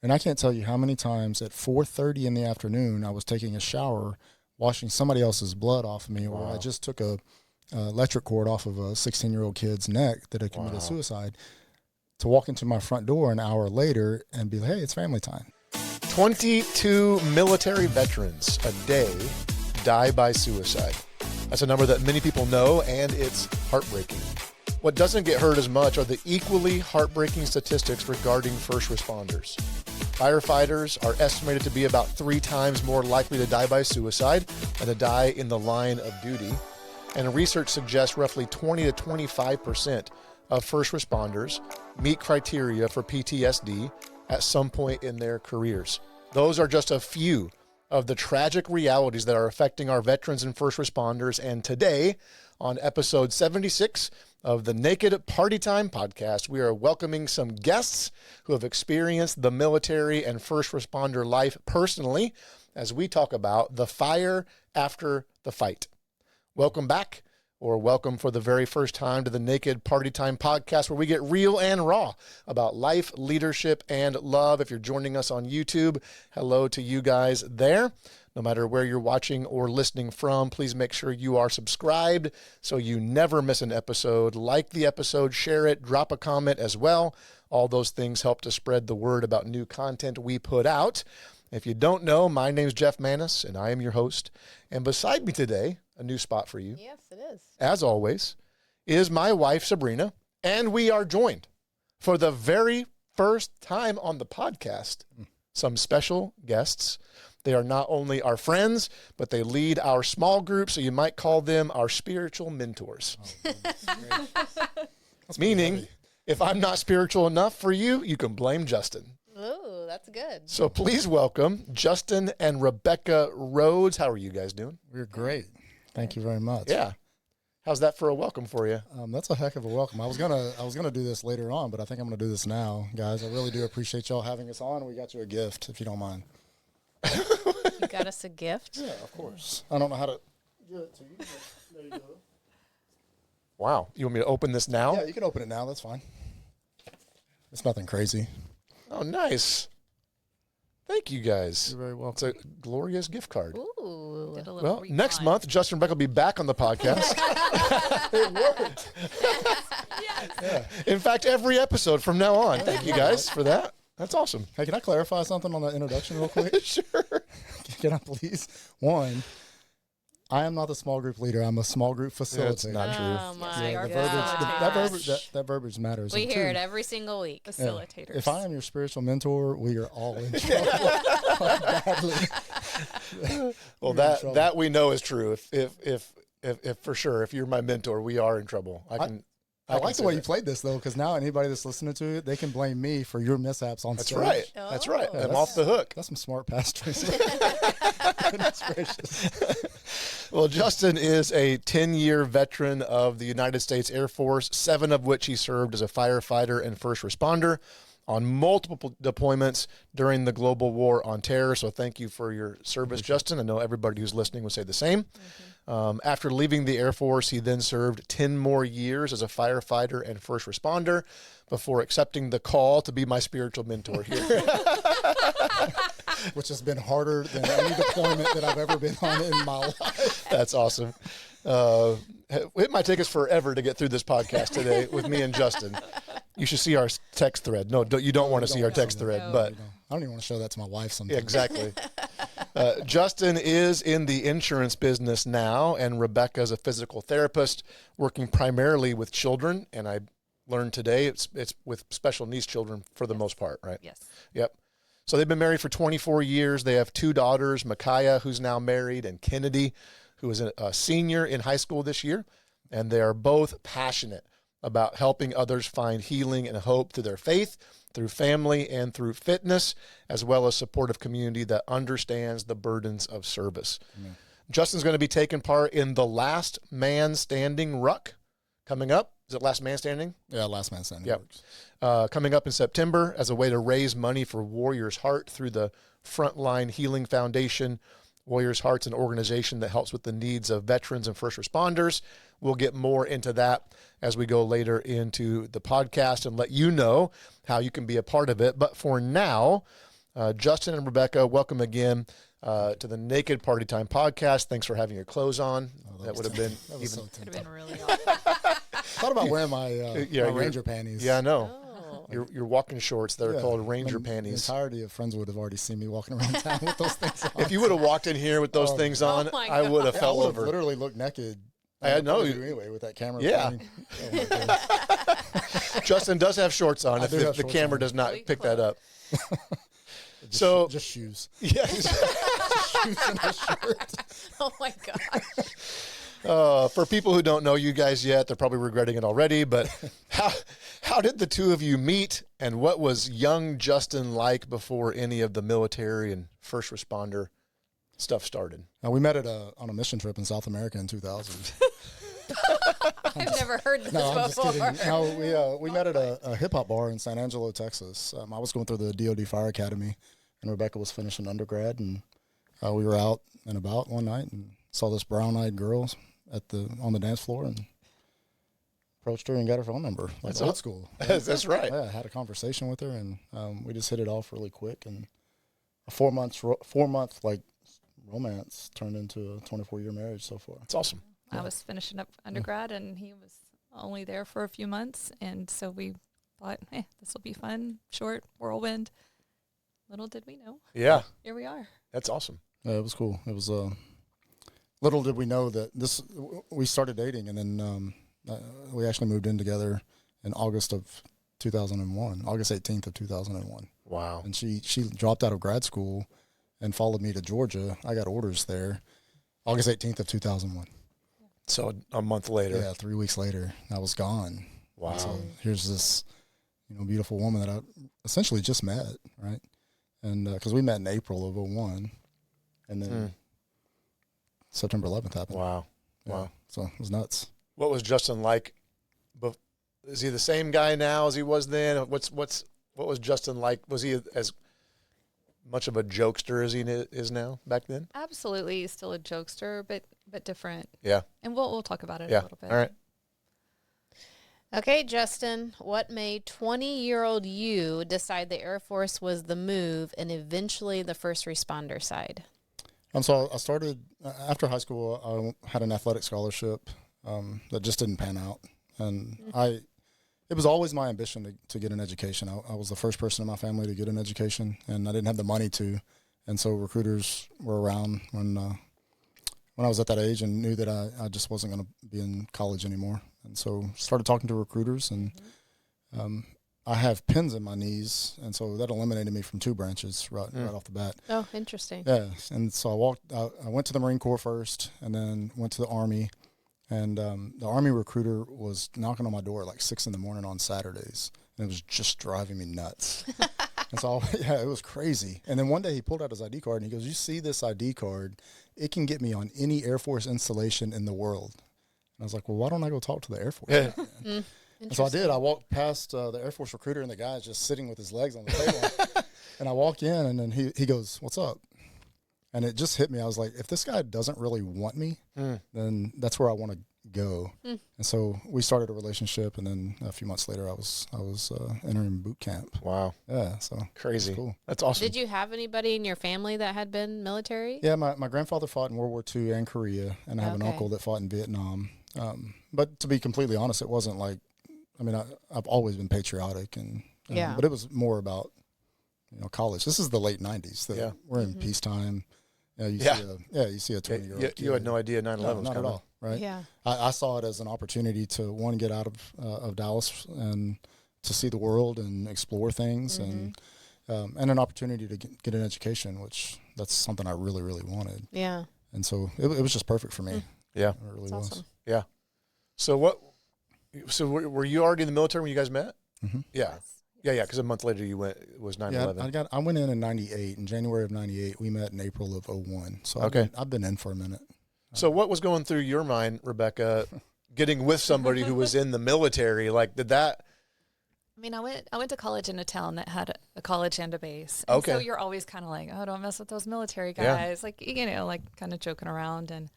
And I can't tell you how many times at 4:30 in the afternoon I was taking a shower, washing somebody else's blood off of me, or I just took a electric cord off of a 16-year-old kid's neck that had committed suicide, to walk into my front door an hour later and be like, hey, it's family time. 22 military veterans a day die by suicide. That's a number that many people know, and it's heartbreaking. What doesn't get heard as much are the equally heartbreaking statistics regarding first responders. Firefighters are estimated to be about 3 times more likely to die by suicide than to die in the line of duty. And research suggests roughly 20 to 25% of first responders meet criteria for PTSD at some point in their careers. Those are just a few of the tragic realities that are affecting our veterans and first responders. And today, on episode 76 of the Naked Party Time podcast, we are welcoming some guests who have experienced the military and first responder life personally as we talk about the fire after the fight. Welcome back, or welcome for the very first time to the Naked Party Time podcast, where we get real and raw about life, leadership, and love. If you're joining us on YouTube, hello to you guys there. No matter where you're watching or listening from, please make sure you are subscribed so you never miss an episode. Like the episode, share it, drop a comment as well. All those things help to spread the word about new content we put out. If you don't know, my name's Jeff Manis, and I am your host. And beside me today, a new spot for you. Yes, it is. As always, is my wife, Sabrina, and we are joined for the very first time on the podcast, some special guests. They are not only our friends, but they lead our small group, so you might call them our spiritual mentors. Meaning, if I'm not spiritual enough for you, you can blame Justin. Ooh, that's good. So please welcome Justin and Rebecca Rhodes. How are you guys doing? We're great. Thank you very much. Yeah. How's that for a welcome for you? That's a heck of a welcome. I was gonna do this later on, but I think I'm gonna do this now, guys. I really do appreciate y'all having us on. We got you a gift, if you don't mind. You got us a gift? Yeah, of course. I don't know how to give it to you. There you go. Wow. You want me to open this now? Yeah, you can open it now. That's fine. It's nothing crazy. Oh, nice. Thank you guys. You're very welcome. It's a glorious gift card. Ooh. Did a little Well, next month, Justin and Rebecca will be back on the podcast. It worked. Yeah. In fact, every episode from now on. Thank you guys for that. That's awesome. Hey, can I clarify something on that introduction real quick? Sure. Can I please? One, I am not the small group leader. I'm a small group facilitator. That's not true. Oh my Yeah, gosh. that verbiage matters. We And hear two, it every single week. yeah, Facilitators. if I am your spiritual mentor, we are all in trouble. Badly. Well, We're in trouble. that we know is true. If for sure, if you're my mentor, we are in trouble. I like the way you played this, though, because now anybody that's listening to it, they can blame me for your mishaps on That's stage. right. That's right. Oh. I'm off the hook. That's some smart pastoring. Goodness gracious. Well, Justin is a 10-year veteran of the United States Air Force, 7 of which he served as a firefighter and first responder on multiple deployments during the global war on terror. So thank you for your service, Justin. I know everybody who's listening will say the same. After leaving the Air Force, he then served 10 more years as a firefighter and first responder before accepting the call to be my spiritual mentor here. Which has been harder than any deployment that I've ever been on in my life. That's awesome. It might take us forever to get through this podcast today with me and Justin. You should see our text thread. No, you don't want to see our text thread, No. but I don't even want to show that to my wife sometimes. yeah, exactly. Justin is in the insurance business now, and Rebecca's a physical therapist working primarily with children. And I learned today it's with special needs children for the most part, right? Yes. Yep. So they've been married for 24 years. They have 2 daughters, Micaiah, who's now married, and Kennedy, who is a senior in high school this year. And they are both passionate about helping others find healing and hope through their faith, through family, and through fitness, as well as supportive community that understands the burdens of service. Amen. Justin's going to be taking part in the Last Man Standing Ruck coming up. Is it Last Man Standing? Yeah, last man standing. Yep. Works. Coming up in September as a way to raise money for Warrior's Heart through the Frontline Healing Foundation. Warrior's Heart's an organization that helps with the needs of veterans and first responders. We'll get more into that as we go later into the podcast and let you know how you can be a part of it. But for now, Justin and Rebecca, welcome again to the Naked Party Time podcast. Thanks for having your clothes on. That would have been That was even. so Could tempting. have been really awesome. Thought about wearing my, Yeah, my Ranger panties. Yeah, I know. Oh. Your walking shorts. They're Yeah, called Ranger the panties. entirety of friends would have already seen me walking around town with those things on. If you would have walked in here with those Oh, things oh on, my I would have Yeah, I fell would have over. literally looked naked. I know. you anyway with that camera. Yeah. thing. Oh my goodness. Justin does have shorts on. I If do have the shorts camera on. does not Really pick that up. Just, So- just shoes. Yes. Shoes and a shirt. Oh my gosh. For people who don't know you guys yet, they're probably regretting it already. But how did the two of you meet, and what was young Justin like before any of the military and first responder stuff started? We met on a mission trip in South America in 2000. I've never heard this No, I'm just before. kidding. No, we met at a hip hop bar in San Angelo, Texas. I was going through the DoD Fire Academy, and Rebecca was finishing undergrad, and we were out and about one night and saw this brown-eyed girl on the dance floor and approached her and got her phone number. Like That's old all- school. That's right. Yeah, I had a conversation with her, and we just hit it off really quick. And a 4-month like romance turned into a 24-year marriage so far. That's awesome. I was finishing up undergrad, and he was only there for a few months, and so we thought, hey, this will be fun, short, whirlwind. Little did we know. Yeah, Here we are. that's awesome. Yeah, it was cool. It was little did we know that we started dating, and then we actually moved in together in August of 2001, August 18th of 2001. Wow. And she dropped out of grad school and followed me to Georgia. I got orders there, August 18th of 2001. So a month later. Yeah, 3 weeks later, I was gone. Wow. So here's this, beautiful woman that I essentially just met, right? And because we met in April of 01, and then September 11th happened. Wow. Yeah, Wow. So it was nuts. What was Justin like? Is he the same guy now as he was then? What was Justin like? Was he as much of a jokester as he is now back then? Absolutely, he's still a jokester, but different. Yeah. And we'll talk about it Yeah. a little bit. All right. Okay, Justin, what made 20-year-old you decide the Air Force was the move and eventually the first responder side? So I started after high school. I had an athletic scholarship that just didn't pan out, and it was always my ambition to get an education. I was the first person in my family to get an education, and I didn't have the money to, and so recruiters were around when I was at that age and knew that I just wasn't going to be in college anymore, and so started talking to recruiters, and I have pins in my knees, and so that eliminated me from 2 branches right off the bat. Oh, interesting. Yeah, and so I went to the Marine Corps first, and then went to the Army, and the Army recruiter was knocking on my door at like 6 a.m. on Saturdays, and it was just driving me nuts. And so, it was crazy. And then one day he pulled out his ID card, and he goes, "You see this ID card? It can get me on any Air Force installation in the world." And I was like, "Well, why don't I go talk to the Air Force?" Yeah. And so I did. I walked past the Air Force recruiter, and the guy's just sitting with his legs on the table. And I walk in, and then he goes, "What's up?" And it just hit me. I was like, if this guy doesn't really want me, then that's where I want to go. And so we started a relationship, and then a few months later, I was entering boot camp. Wow. Yeah, so Crazy. it's cool. That's awesome. Did you have anybody in your family that had been military? Yeah, my grandfather fought in World War II and Korea, and I have an Okay. uncle that fought in Vietnam. But to be completely honest, it wasn't like, I've always been patriotic, and Yeah. but it was more about college. This is the late '90s. Yeah. We're in peacetime. You see a 20-year-old kid. You had no idea 9/11 No, was not at coming. all, right? Yeah. I saw it as an opportunity to get out of Dallas and to see the world and explore things, and an opportunity to get an education, which that's something I really, really wanted. Yeah. And so it was just perfect for me. Yeah. It really That's was. awesome. Yeah. So were you already in the military when you guys met? Mm-hmm. Yeah. Yeah. Because a month later it was 9/11. Yeah, I went in '98. In January of '98, we met in April of '01. So Okay. I've been in for a minute. So what was going through your mind, Rebecca, getting with somebody who was in the military? Like, did that? I mean, I went to college in a town that had a college and a base. And Okay. So you're always kind of like, oh, don't mess with those military Yeah. guys. Like, like kind of joking around. And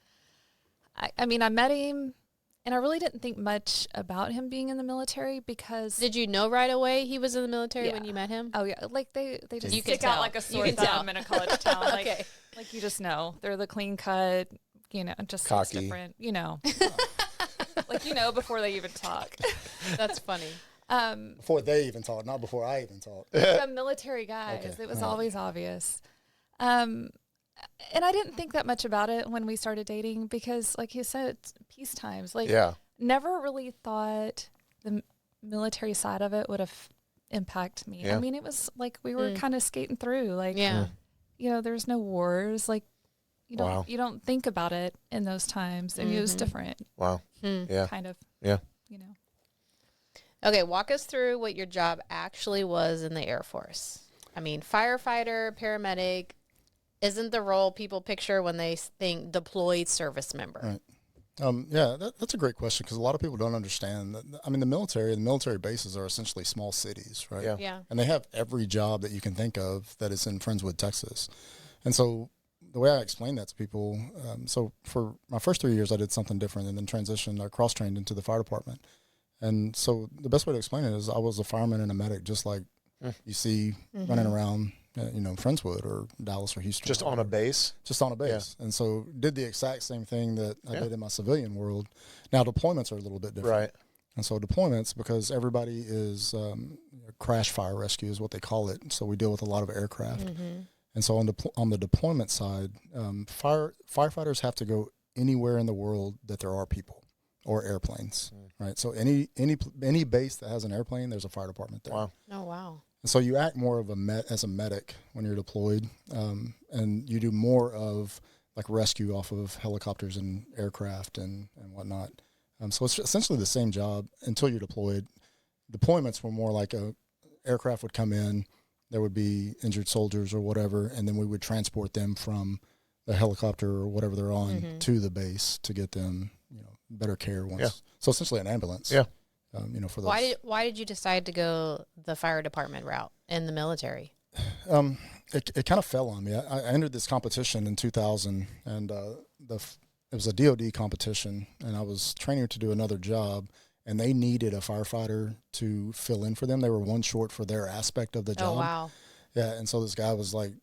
I met him And I really didn't think much about him being in the military because Did you know right away he was in the military when Yeah. you met him? oh yeah, like they just You can stick out tell. like a You sore can tell. thumb in a college town. Like Okay. like you just know they're the clean cut, just looks Cocky. different, like before they even talk. That's funny. Before they even talk, not before I even talk. The military guys, Okay. it was All right. always obvious. And I didn't think that much about it when we started dating because, like you said, it's peace times. Like, Yeah. never really thought the military side of it would have impact me. Yeah. I mean, it was like we were kind of skating through. Like, Yeah. there's no wars. Like, Wow. you don't think about it in those times, and it was different, Wow. Yeah. kind of. Yeah. Okay, walk us through what your job actually was in the Air Force. I mean, firefighter, paramedic isn't the role people picture when they think deployed service member. Right. That's a great question because a lot of people don't understand that. I mean, the military bases are essentially small cities, right? Yeah. Yeah. And they have every job that you can think of that is in Friendswood, Texas. And so the way I explain that to people, so for my first 3 years, I did something different and then transitioned, I cross-trained into the fire department. And so the best way to explain it is I was a fireman and a medic, just like you see running around, Friendswood or Dallas or Houston. Just on a base. Just on a base. And so did the exact same thing that I did in my civilian world. Now deployments are a little bit different. Right. And so deployments, because everybody is crash fire rescue is what they call it. So we deal with a lot of aircraft. And so on the deployment side, firefighters have to go anywhere in the world that there are people or airplanes, right? So any base that has an airplane, there's a fire department there. Wow. Oh, wow. And so you act more of as a medic when you're deployed, and you do more of like rescue off of helicopters and aircraft and whatnot. So it's essentially the same job until you're deployed. Deployments were more like a aircraft would come in, there would be injured soldiers or whatever, and then we would transport them from the helicopter or whatever they're on to the base to get them, better care once. Yeah. So essentially an ambulance. Yeah. For those. Why did you decide to go the fire department route in the military? It kind of fell on me. I entered this competition in 2000, and it was a DOD competition, and I was training to do another job, and they needed a firefighter to fill in for them. They were one short for their aspect of the job. Oh, wow. Yeah, and so this guy was like,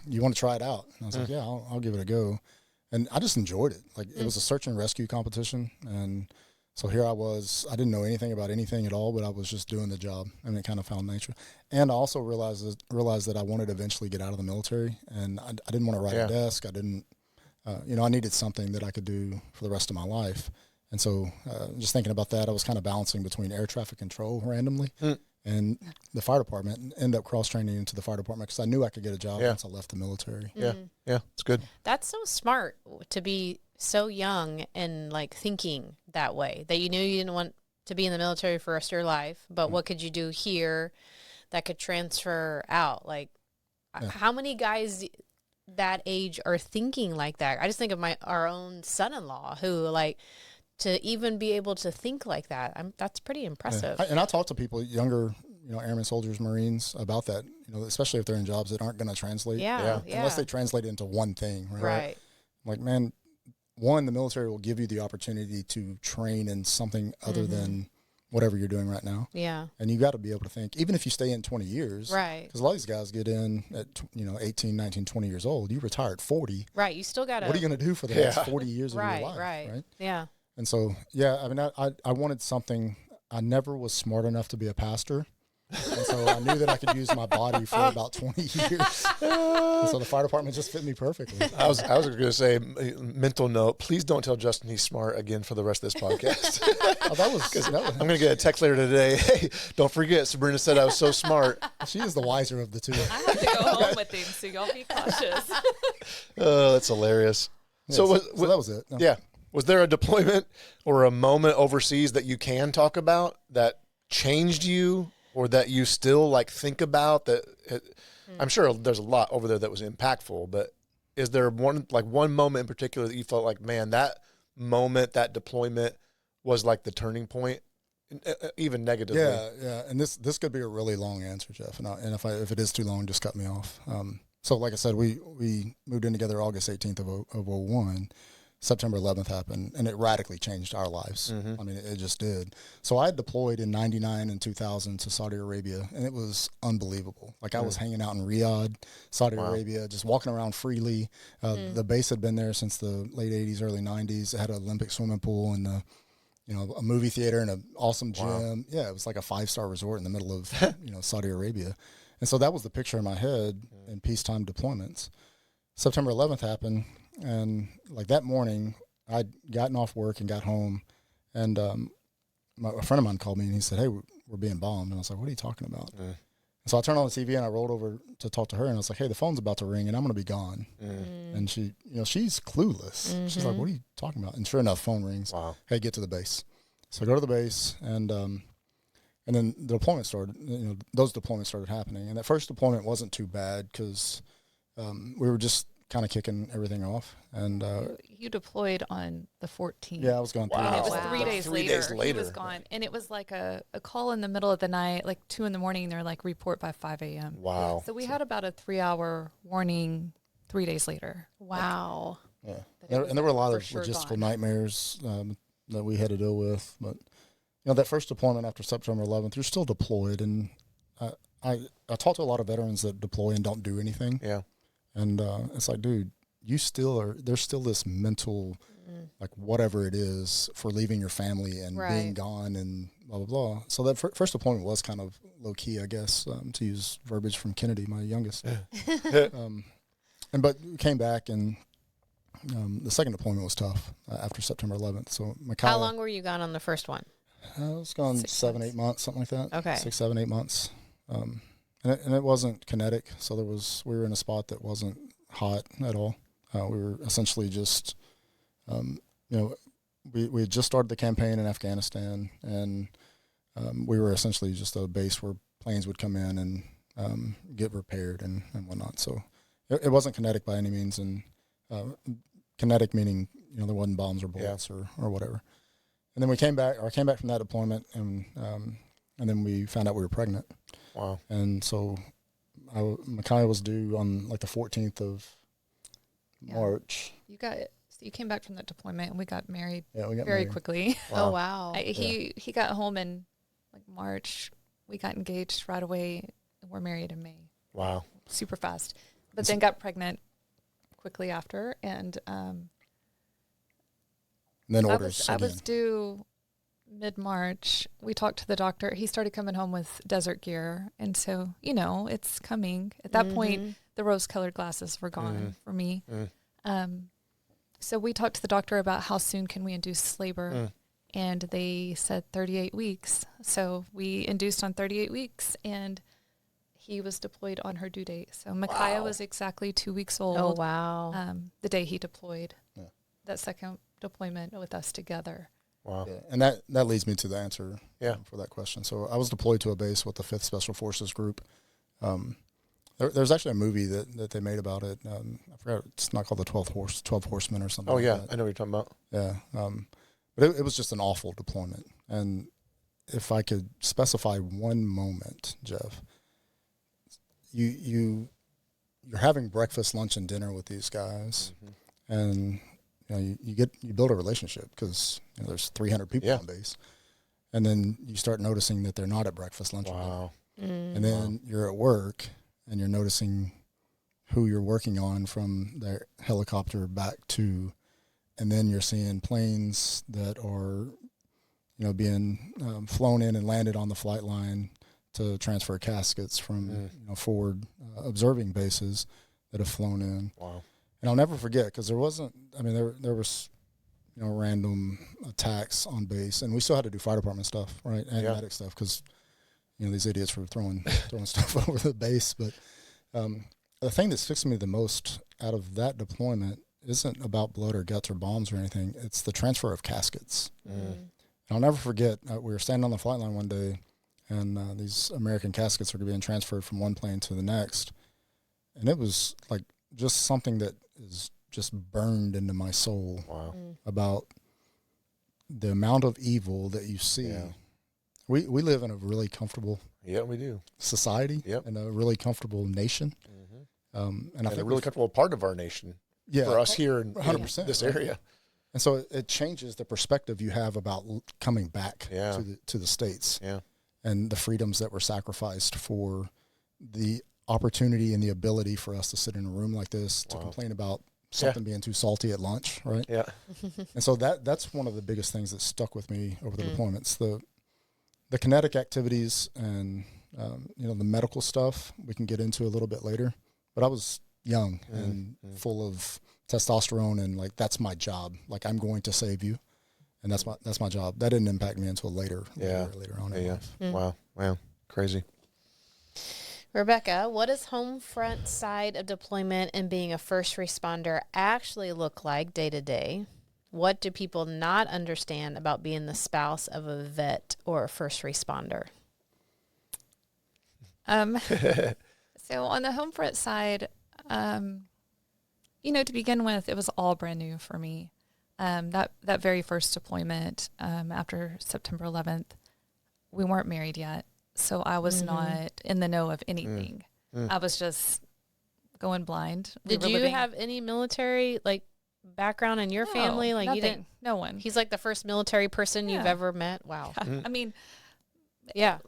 "You want to try it out?" And I was like, "Yeah, I'll give it a go." And I just enjoyed it. Like it was a search and rescue competition, and so here I was. I didn't know anything about anything at all, but I was just doing the job, and it kind of found nature. And I also realized that I wanted to eventually get out of the military, and I didn't want to ride a desk. I didn't, I needed something that I could do for the rest of my life. And so just thinking about that, I was kind of balancing between air traffic control randomly and the fire department, and ended up cross-training into the fire department because I knew I could get a job once I left the military. Yeah. Yeah. It's good. That's so smart to be so young and like thinking that way, that you knew you didn't want to be in the military for the rest of your life, but what could you do here that could transfer out? Like how many guys that age are thinking like that? I just think of our own son-in-law who like, to even be able to think like that, that's pretty impressive. Yeah. And I talk to people, younger, airmen, soldiers, Marines, about that, especially if they're in jobs that aren't going to translate. Yeah. Unless they translate it into one thing, right? Right. Like, man, one, the military will give you the opportunity to train in something other than whatever you're doing right now. Yeah. And you got to be able to think, even if you stay in 20 years. Right. Because a lot of these guys get in at, 18, 19, 20 years old. You retire at 40. Right. You still got to. What are you going to do for the next 40 years of your life? Right. Yeah. And so, I mean, I wanted something. I never was smart enough to be a pastor. And so I knew that I could use my body for about 20 years. And so the fire department just fit me perfectly. I was going to say, mental note, please don't tell Justin he's smart again for the rest of this podcast. I'm going to get a text later today. Hey, don't forget, Sabrina said I was so smart. She is the wiser of the two. I have to go home with him, so y'all be cautious. Oh, that's hilarious. Yeah, so that was it. No. Yeah. Was there a deployment or a moment overseas that you can talk about that changed you, or that you still like think about? I'm sure there's a lot over there that was impactful, but is there one moment in particular that you felt like, man, that moment, that deployment was like the turning point, even negatively? Yeah. And this could be a really long answer, Jeff. And if it is too long, just cut me off. So like I said, we moved in together August 18th of 01. September 11th happened, and it radically changed our lives. Mm-hmm. I mean, it just did. So I had deployed in 99 and 2000 to Saudi Arabia, and it was unbelievable. Like I was hanging out in Riyadh, Saudi Arabia, just walking around freely. The base had been there since the late 80s, early 90s. It had an Olympic swimming pool and a movie theater and an awesome gym. Wow. Yeah, it was like a 5-star resort in the middle of Saudi Arabia. And so that was the picture in my head in peacetime deployments. September 11th happened, and like that morning, I'd gotten off work and got home, and a friend of mine called me, and he said, "Hey, we're being bombed." And I was like, "What are you talking about?" And so I turned on the TV, and I rolled over to talk to her, and I was like, "Hey, the phone's about to ring, and I'm going to be gone." And she, she's clueless. She's like, "What are you talking about?" And sure enough, phone rings. Wow. "Hey, get to the base." So I go to the base, and then the deployment started. Those deployments started happening, and that first deployment wasn't too bad because we were just kind of kicking everything off. And you deployed on the 14th. yeah, I was gone. Wow. And it was Wow. 3 days Like 3 later. days later. He was gone. And it was like a call in the middle of the night, like 2 in the morning. They're like, report by 5 a.m. Wow. So we had about a 3-hour warning 3 days later. Wow. Yeah, That it and there were a lot for of sure logistical gone. nightmares that we had to deal with. But that first deployment after September 11th, you're still deployed, and I talk to a lot of veterans that deploy and don't do anything. Yeah. And it's like, dude, you still are. There's still this mental, like whatever it is for leaving your family and being Right. gone and blah blah blah. So that first deployment was kind of low key, I guess, to use verbiage from Kennedy, my youngest. But we came back, and the second deployment was tough after September 11th. So Micaiah, How long were you gone on the first one? I was gone 6 7, months. 8 months, something like that. Okay. 6, 7, 8 months. And it wasn't kinetic, so we were in a spot that wasn't hot at all. We were essentially just, we had just started the campaign in Afghanistan, and we were essentially just a base where planes would come in and get repaired and whatnot. So it wasn't kinetic by any means, and kinetic meaning there wasn't bombs or bullets or whatever. And then I came back from that deployment, and then we found out we were pregnant. Wow. And so Micaiah was due on like the 14th of March. You came back from that deployment, and we got married Yeah, we got very married. quickly. Oh, wow. He got home in like March. We got engaged right away, and we're married in May. Wow. Super fast. But then got pregnant quickly after, and And then I orders was due mid-March. We talked to the doctor. He started coming home with desert gear, and so it's coming. At that point, the rose-colored glasses were gone for me. So we talked to the doctor about how soon can we induce labor, and they said 38 weeks. So we induced on 38 weeks, and he was deployed on her due date. So Micaiah was exactly 2 weeks old. Oh, wow. The day he deployed. Yeah. That second deployment with us together. Wow. Yeah. And that leads me to the answer Yeah. for that question. So I was deployed to a base with the 5th Special Forces Group. There's actually a movie that they made about it. I forgot, it's not called the 12 Horsemen or something. Oh, like yeah. that. I know what you're talking about. Yeah. But it was just an awful deployment. And if I could specify one moment, Jeff, you're having breakfast, lunch, and dinner with these guys, and you build a relationship because there's 300 people on base, and then you start noticing that they're not at breakfast, lunch, and dinner. Wow. And then you're at work, and you're noticing who you're working on from their helicopter back to, and then you're seeing planes that are, being flown in and landed on the flight line to transfer caskets from forward observing bases that have flown in. Wow. And I'll never forget, because there was random attacks on base, and we still had to do fire department stuff, right, and medic stuff, because these idiots were throwing stuff over the base. But the thing that sticks to me the most out of that deployment isn't about blood or guts or bombs or anything. It's the transfer of caskets. And I'll never forget, we were standing on the flight line one day, and these American caskets are being transferred from one plane to the next. And it was like just something that is just burned into my soul about the amount of evil that you see. Yeah. We live in a really comfortable We do. society and a really comfortable nation. And I think a really comfortable part of our nation for us here in 100%, this right? area. And so it changes the perspective you have about coming back to the States and the freedoms that were sacrificed for the opportunity and the ability for us to sit in a room like this to complain about something being too salty at lunch, right? Yeah. And so that's one of the biggest things that stuck with me over the deployments. The kinetic activities and the medical stuff we can get into a little bit later. But I was young and full of testosterone, and like that's my job. Like I'm going to save you, and that's my job. That didn't impact me until later on in life. Wow, crazy. Rebecca, what does home front side of deployment and being a first responder actually look like day to day? What do people not understand about being the spouse of a vet or a first responder? So on the home front side, to begin with, it was all brand new for me. That very first deployment after September 11th, we weren't married yet. So I was not in the know of anything. I was just going blind. Did you have any military background in your family? Like nothing. You didn't? No one. He's like the first military person you've ever met. Wow. I mean,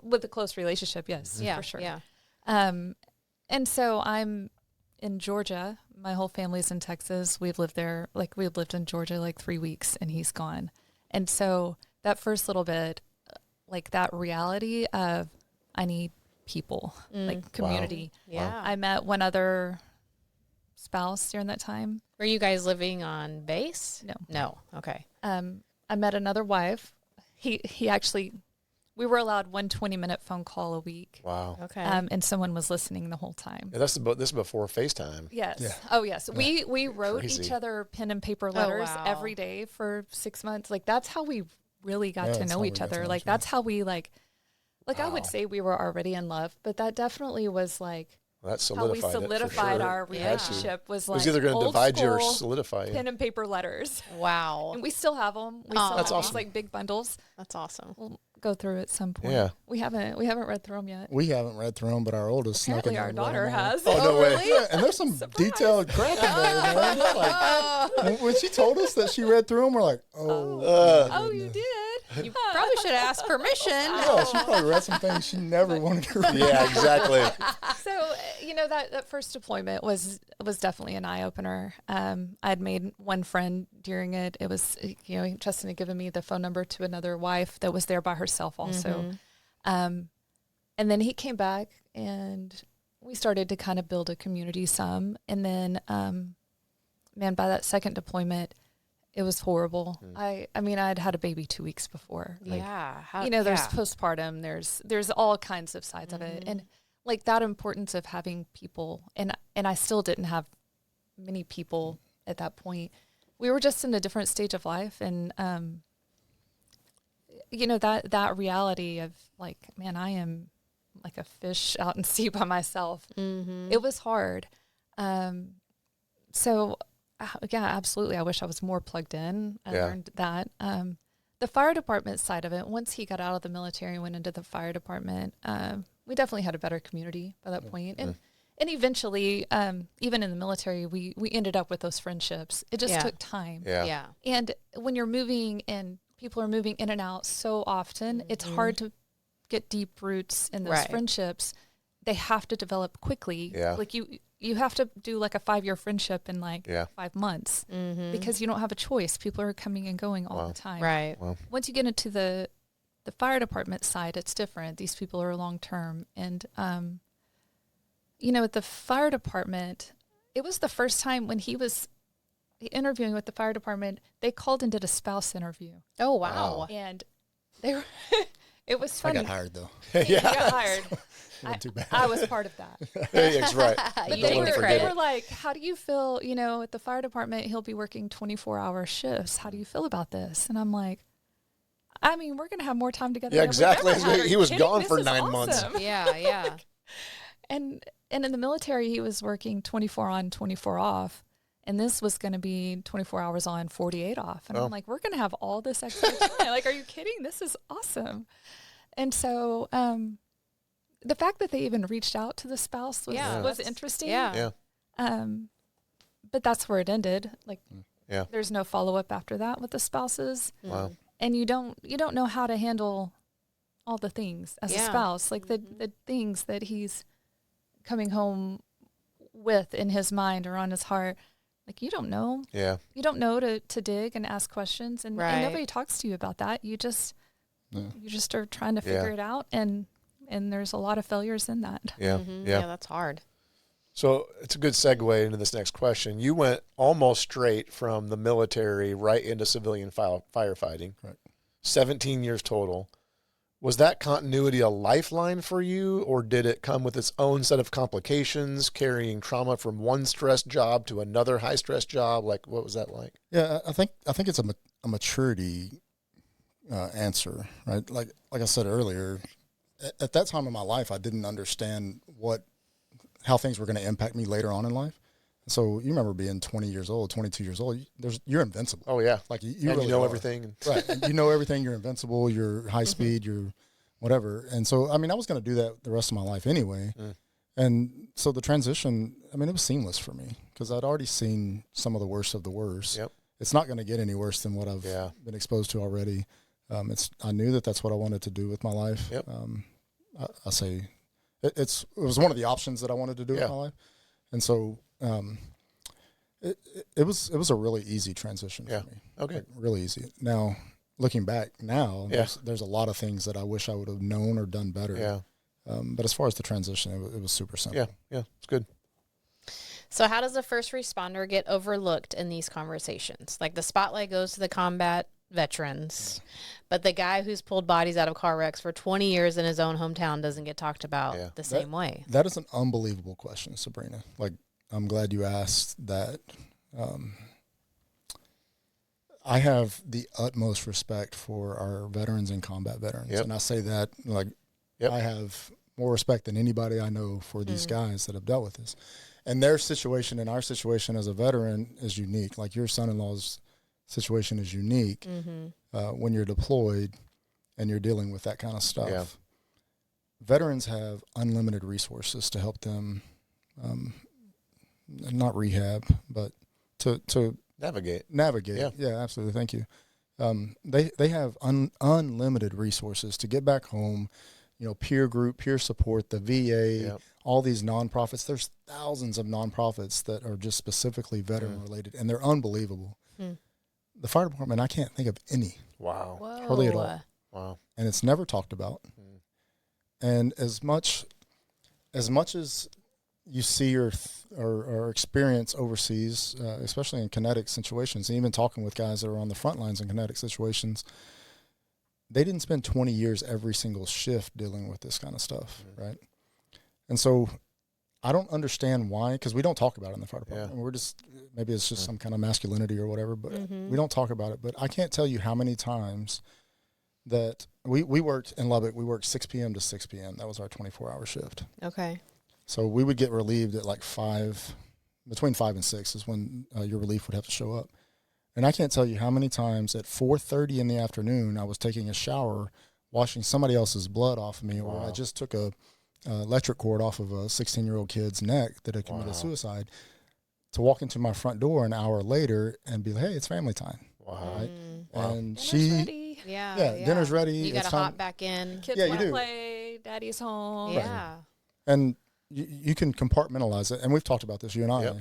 with a close relationship, yes, for sure. Yeah. And so I'm in Georgia. My whole family's in Texas. We've lived there. We've lived in Georgia 3 weeks, and he's gone. And so that first little bit, that reality of I need people, community. Wow. Yeah. I met one other spouse during that time. Were you guys living on base? No. Okay. I met another wife. He actually, we were allowed one 20-minute phone call a week. Wow. Okay. And someone was listening the whole time. Yeah, this is before FaceTime. Yes. Yeah. Oh, yes. Yeah. We wrote each other pen and paper letters every day for 6 months. That's how we really got to know each other. That's how we I would say we were already in love, but that definitely was that solidified how we solidified our relationship was it was either going to divide you or solidify you. Pen and paper letters. Wow. And we still have them. We still have awesome. these big bundles. That's awesome. We'll go through at some point. Yeah. We haven't read through them yet. We haven't read through them, but our oldest snuck in Apparently there our and read daughter 'em all. has. Oh, no way. Yeah, and there's some detailed crap in there, man. When she told us that she read through them, we're like, Oh, you did? You probably should have asked permission. Yeah, she probably read some things she never wanted to read. Yeah, exactly. So, that first deployment was definitely an eye-opener. I'd made one friend during it. It was, Justin had given me the phone number to another wife that was there by herself also. And then he came back and we started to kind of build a community some. And then, by that second deployment, it was horrible. I'd had a baby 2 weeks before. Yeah. There's postpartum, there's all kinds of sides of it. And that importance of having people, and I still didn't have many people at that point. We were just in a different stage of life. And, that reality of I am like a fish out in sea by myself. It was hard. So yeah, absolutely. I wish I was more plugged in. I learned that. The fire department side of it, once he got out of the military and went into the fire department, we definitely had a better community by that point. And eventually, even in the military, we ended up with those friendships. It just took time. Yeah. And when you're moving and people are moving in and out so often, it's hard to get deep roots in those friendships. They have to develop quickly. Yeah. You have to do a 5-year friendship in 5 months because you don't have a choice. People are coming and going all the time. Right. Wow. Once you get into the fire department side, it's different. These people are long-term. And, at the fire department, it was the first time when he was interviewing with the fire department, they called and did a spouse interview. Oh, wow. And they were, it was funny. I got hired, though. He got hired. Too bad. I was part of that. That's right. But they were like, how do you feel, at the fire department, he'll be working 24-hour shifts. How do you feel about this? And I'm like, we're going to have more time together. Yeah, than exactly. we've ever had. He was Kidding? gone This for is 9 months. awesome. Yeah. And in the military, he was working 24 on, 24 off. And this was going to be 24 hours on, 48 off. And I'm like, we're going to have all this extra time. Are you kidding? This is awesome. And so, the fact that they even reached out to the spouse was interesting. Yeah. But that's where it ended. Yeah. There's no follow-up after that with the spouses. Wow. And you don't know how to handle all the things as a spouse, like the things that he's coming home with in his mind or on his heart. Like, you don't know. Yeah. You don't know to dig and ask questions, and nobody talks to you about that. You just are trying to figure it out, and there's a lot of failures in that. Yeah. Yeah, that's hard. So it's a good segue into this next question. You went almost straight from the military right into civilian firefighting. Right. 17 years total. Was that continuity a lifeline for you, or did it come with its own set of complications, carrying trauma from one stress job to another high stress job? Like, what was that like? Yeah, I think it's a maturity answer, right? Like I said earlier, at that time in my life, I didn't understand how things were going to impact me later on in life. So you remember being 20 years old, 22 years old, you're invincible. Oh yeah. Like you really really know are. everything. Right. You know everything. You're invincible. You're high speed. You're whatever. And so, I mean, I was going to do that the rest of my life anyway. And so the transition, I mean, it was seamless for me because I'd already seen some of the worst of the worst. Yep. It's not going to get any worse than what I've been exposed to already. I knew that's what I wanted to do with my life. Yep. I say it was one of the options that I wanted to do with my life. And so, it was a really easy transition for me. Okay. Like, really easy. Now, looking back now, there's a lot of things that I wish I would have known or done better. Yeah. But as far as the transition, it was super simple. Yeah. It's good. So how does a first responder get overlooked in these conversations? Like, the spotlight goes to the combat veterans, but the guy who's pulled bodies out of car wrecks for 20 years in his own hometown doesn't get talked about the same way. That is an unbelievable question, Sabrina. Like, I'm glad you asked that. I have the utmost respect for our veterans and combat veterans. And I say that, like, I have more respect than anybody I know for these guys that have dealt with this. And their situation and our situation as a veteran is unique. Like, your son-in-law's situation is unique when you're deployed and you're dealing with that kind of stuff. Yeah. Veterans have unlimited resources to help them, not rehab, but to navigate. Yeah, absolutely. Thank you. They have unlimited resources to get back home. You know, peer group, peer support, the VA, all these nonprofits. There's thousands of nonprofits that are just specifically veteran related, and they're unbelievable. The fire department, I can't think of any. Wow. Whoa. Hardly at all. Wow. And it's never talked about. And as much as you see or experience overseas, especially in kinetic situations, and even talking with guys that are on the front lines in kinetic situations, they didn't spend 20 years every single shift dealing with this kind of stuff, right? And so I don't understand why, because we don't talk about it in the fire department. We're just, maybe it's just some kind of masculinity or whatever, but we don't talk about it. But I can't tell you how many times that we worked in Lubbock, we worked 6 p.m. to 6 p.m. That was our 24-hour shift. Okay. So we would get relieved at like between 5 and 6 is when your relief would have to show up. And I can't tell you how many times at 4:30 in the afternoon I was taking a shower, washing somebody else's blood off of me, or I just took a electric cord off of a 16-year-old kid's neck that had committed suicide, to walk into my front door an hour later and be like, hey, it's family time. Wow. Right? And Dinner's ready. Dinner's ready. You got it's to time. hop back in. Kids want to play. Daddy's home. Yeah. And you can compartmentalize it. And we've talked about this, you and I.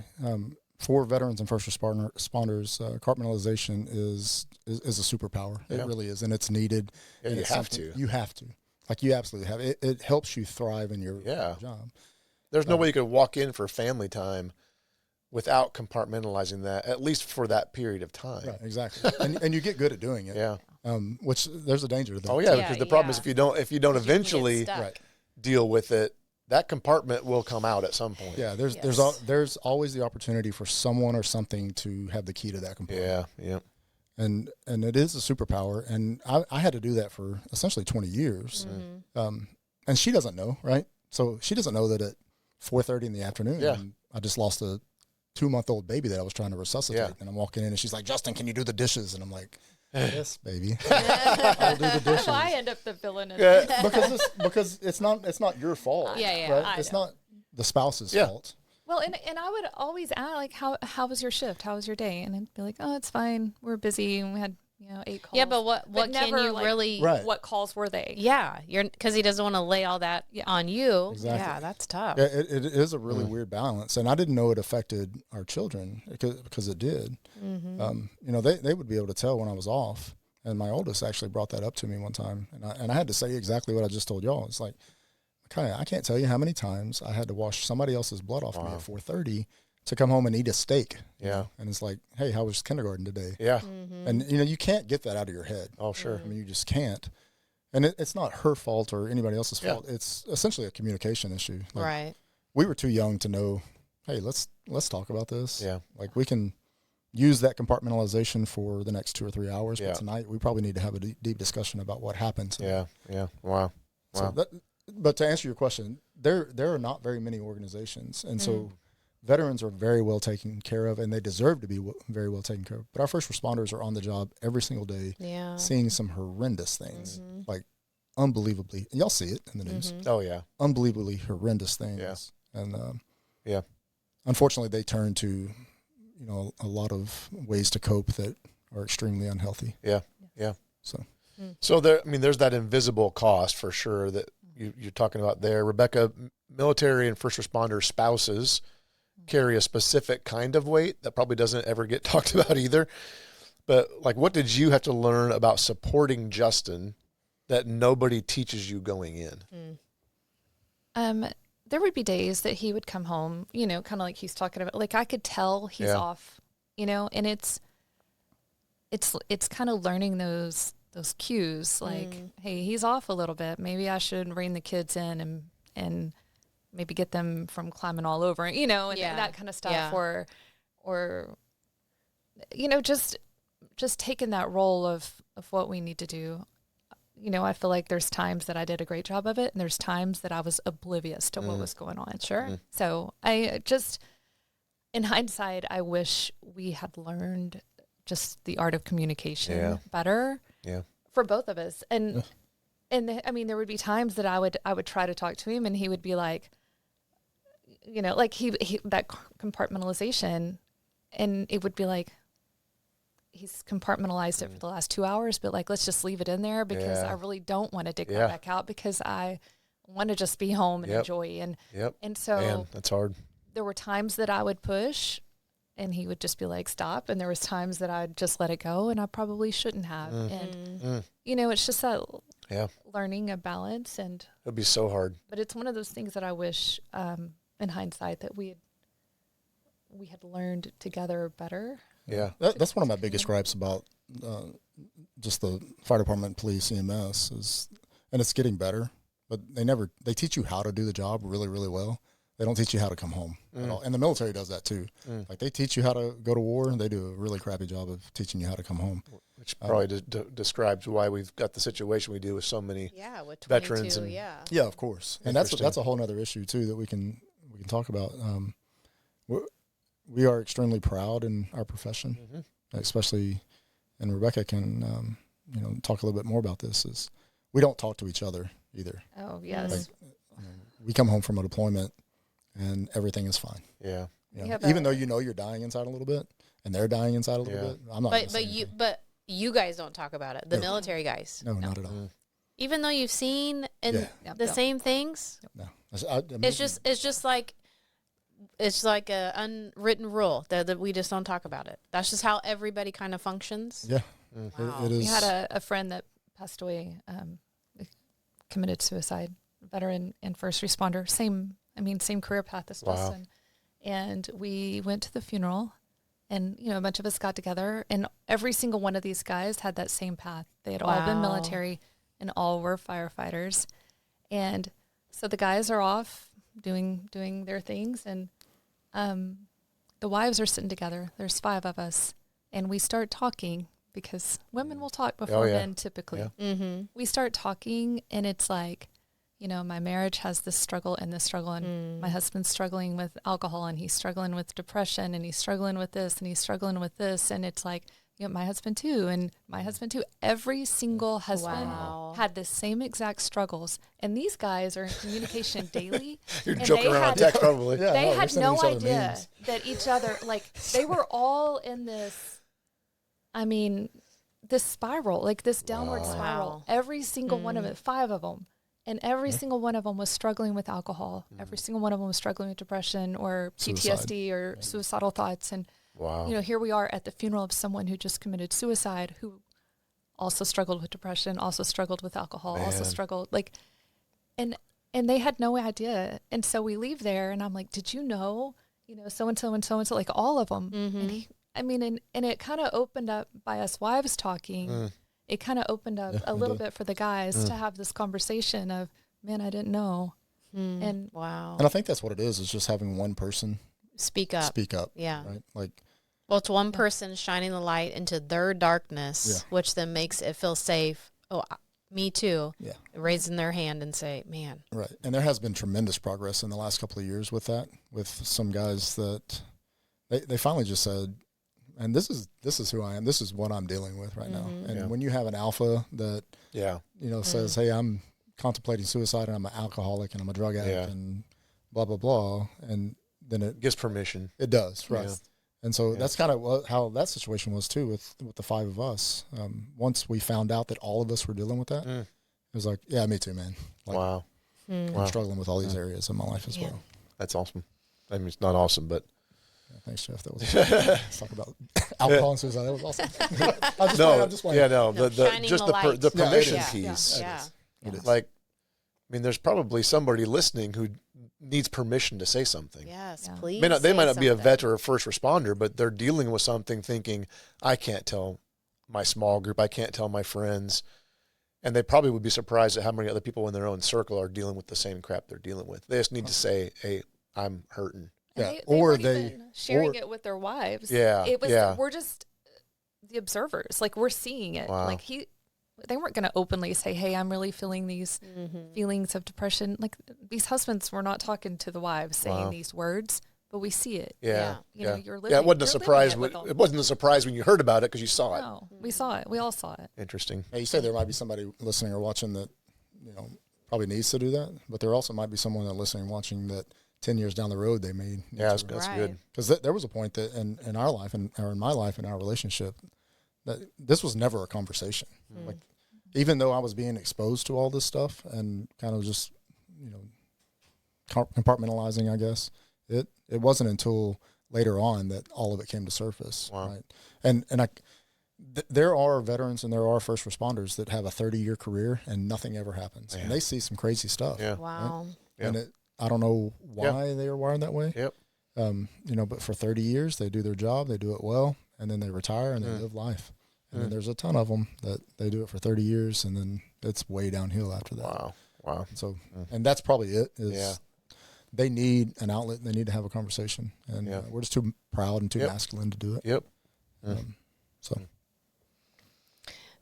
For veterans and first responders, compartmentalization is a superpower. It really is, and it's needed. Yeah, and you have to. You have to. Like, you absolutely have. It helps you thrive in your job. There's no way you could walk in for family time without compartmentalizing that, at least for that period of time. Right, exactly. and you get good at doing it. Yeah. Which there's a danger to that. Oh yeah, because the problem is if you don't eventually deal with it, that compartment will come out at some point. Yeah, there's always the opportunity for someone or something to have the key to that compartment. Yeah. And it is a superpower, and I had to do that for essentially 20 years. And she doesn't know, right? So she doesn't know that at 4:30 in the afternoon, I just lost a 2-month-old baby that I was trying to resuscitate. And I'm walking in, and she's like, Justin, can you do the dishes? And I'm like, yes, baby. I'll do the dishes. I end up the villain in it. because it's not your fault. Yeah, right? It's not the spouse's fault. Well, and I would always ask, like, how was your shift? How was your day? And I'd be like, oh, it's fine. We're busy. And we had, 8 calls. Yeah, but what can never, you like, really? Right. What calls were they? Yeah, because he doesn't want to lay all that on you. Exactly. Yeah, that's tough. Yeah, it is a really weird balance, and I didn't know it affected our children because it did. They would be able to tell when I was off, and my oldest actually brought that up to me one time, and I had to say exactly what I just told y'all. It's like, I can't tell you how many times I had to wash somebody else's blood off me at 4:30 to come home and eat a steak. Yeah. And it's like, hey, how was kindergarten today? Yeah. And, you can't get that out of your head. Oh, sure. I mean, you just can't. And it's not her fault or anybody else's fault. It's essentially a communication issue. Like, Right. we were too young to know, hey, let's talk about this. Yeah. Like, we can use that compartmentalization for the next 2 or 3 hours, Yeah. but tonight we probably need to have a deep discussion about what happened tonight. Yeah. Wow. So but to answer your question, there are not very many organizations, and so veterans are very well taken care of, and they deserve to be very well taken care of. But our first responders are on the job every single day, seeing some horrendous things, like unbelievably. Y'all see it in the news. Oh, yeah. Unbelievably horrendous things. Yeah. And Yeah. unfortunately, they turn to a lot of ways to cope that are extremely unhealthy. Yeah. So there's that invisible cost for sure that you're talking about there. Rebecca, military and first responder spouses carry a specific kind of weight that probably doesn't ever get talked about either. But like, what did you have to learn about supporting Justin that nobody teaches you going in? There would be days that he would come home, kind of like he's talking about, like I could tell he's off, and it's kind of learning those cues, like, hey, he's off a little bit. Maybe I should rein the kids in and maybe get them from climbing all over, and that kind of stuff, or just taking that role of what we need to do. I feel like there's times that I did a great job of it, and there's times that I was oblivious to what was going on. Sure. So I just, in hindsight, I wish we had learned just the art of communication better for both of us. And I mean, there would be times that I would try to talk to him, and he would be like, like he that compartmentalization, and it would be like, he's compartmentalized it for the last 2 hours, but like, let's just leave it in there because I really don't want to dig that back out because I want to just be home and enjoy. And so Man, that's hard. There were times that I would push and he would just be like, stop. And there was times that I'd just let it go and I probably shouldn't have. And, it's just that learning a balance, and it'd be so hard. But it's one of those things that I wish, in hindsight, that we had learned together better. Yeah, that's one of my biggest gripes about just the fire department, police, EMS is, and it's getting better, but they teach you how to do the job really, really well. They don't teach you how to come home at all. And the military does that too. Like, they teach you how to go to war, and they do a really crappy job of teaching you how to come home. Which probably describes why we've got the situation we do with so many with veterans. And yeah, of course. And that's a whole other issue too that we can talk about. We are extremely proud in our profession, especially, and Rebecca can, talk a little bit more about this, is we don't talk to each other either. Oh, yes. Like, we come home from a deployment and everything is fine. Yeah. Even though you're dying inside a little bit and they're dying inside a little bit. I'm not. But you guys don't talk about it. The military guys. No, not at all. Even though you've seen the same things. No. It's just like. It's like a unwritten rule that we just don't talk about it. That's just how everybody kind of functions. Yeah, wow. It is. We had a friend that passed away, committed suicide, veteran and first responder. Same career path as Justin. And we went to the funeral, and a bunch of us got together, and every single one of these guys had that same path. They had all been military, and all were firefighters. And so the guys are off doing their things, and the wives are sitting together. There's 5 of us, and we start talking, because women will talk before men typically. We start talking, and it's like, my marriage has this struggle and this struggle, and my husband's struggling with alcohol, and he's struggling with depression, and he's struggling with this, and he's struggling with this, and it's like, my husband too, and my husband too. Every single husband Wow. had the same exact struggles, and these guys are in communication daily. You're and joking they around on had- text probably. Yeah, they no, they're had sending no each other idea memes. that each other, like, they were all in this, I mean, this spiral, like this downward spiral. Wow. Every single one of it, 5 of them. And every single one of them was struggling with alcohol. Every single one of them was struggling with depression or PTSD or suicidal thoughts. And, Wow. you know, here we are at the funeral of someone who just committed suicide, who also struggled with depression, also struggled with alcohol, also Man. struggled, like, and they had no idea. And so we leave there, and I'm like, did you know, so-and-so and so-and-so, like all of them. And and it kind of opened up by us wives talking. It kind of opened up a little bit for the guys to have this conversation of, man, I didn't know. And Wow. And I think that's what it is just having one person Speak up. speak up. Yeah. Right? Like, Well, it's one person shining the light into their darkness, Yeah. which then makes it feel safe. Oh, me too. yeah. Raising their hand and say, man. Right. And there has been tremendous progress in the last couple of years with that, with some guys that they finally just said, and this is who I am. This is what I'm dealing with right now. And when you have an alpha that, says, hey, I'm contemplating suicide and I'm an alcoholic and I'm a drug addict and blah, blah, blah. And then it Gives permission. It does. Right. Yeah. And so that's kind of how that situation was too with the 5 of us. Once we found out that all of us were dealing with that, it was like, yeah, me too, man. Like, Wow. I'm struggling with all these areas in my life as well. That's awesome. I mean, it's not awesome, but. Yeah, thanks, Jeff. That was let's talk about alcohol and suicide. That was awesome. I'm just playing. Yeah, no. No, shining Just the the light. permission Yeah. piece. Yeah. It is. Like, I mean, there's probably somebody listening who needs permission to say something. Yes, Yeah. please. They might say not be a something. vet or a first responder, but they're dealing with something thinking, I can't tell my small group, I can't tell my friends. And they probably would be surprised at how many other people in their own circle are dealing with the same crap they're dealing with. They just need to say, hey, I'm hurting. Yeah, they or weren't they- even sharing or- it with their wives. Yeah, It was, yeah. we're just the observers. Like, we're seeing it. Wow. Like, they weren't going to openly say, hey, I'm really feeling these feelings of depression. Like, these husbands were not talking to the wives saying Wow. these words, but we see it. Yeah. You know, you're living. Yeah, it wasn't a you're living surprise. it with all- It wasn't a surprise when you heard about it because you saw it. No, we saw it. We all saw it. Interesting. Yeah, you say there might be somebody listening or watching that, probably needs to do that, but there also might be someone that listening, watching that 10 years down the road they may need Yeah, to. that's Right. good. Because there was a point that in our life or in my life, in our relationship, that this was never a conversation. Like, even though I was being exposed to all this stuff and kind of just, compartmentalizing, I guess, it wasn't until later on that all of it came to surface. Wow. Right. And there are veterans and there are first responders that have a 30-year career and nothing ever happens. Yeah. And they see some crazy stuff. Yeah. Wow. Yeah. And I don't know why they are wired that way. Yep. But for 30 years, they do their job, they do it well, and then they retire and they live life. And then there's a ton of them that they do it for 30 years, and then it's way downhill after that. Wow. So, and that's probably it. Yeah. They need an outlet. They need to have a conversation, and Yeah. we're just too proud and too Yep. masculine to do it. Yep. So,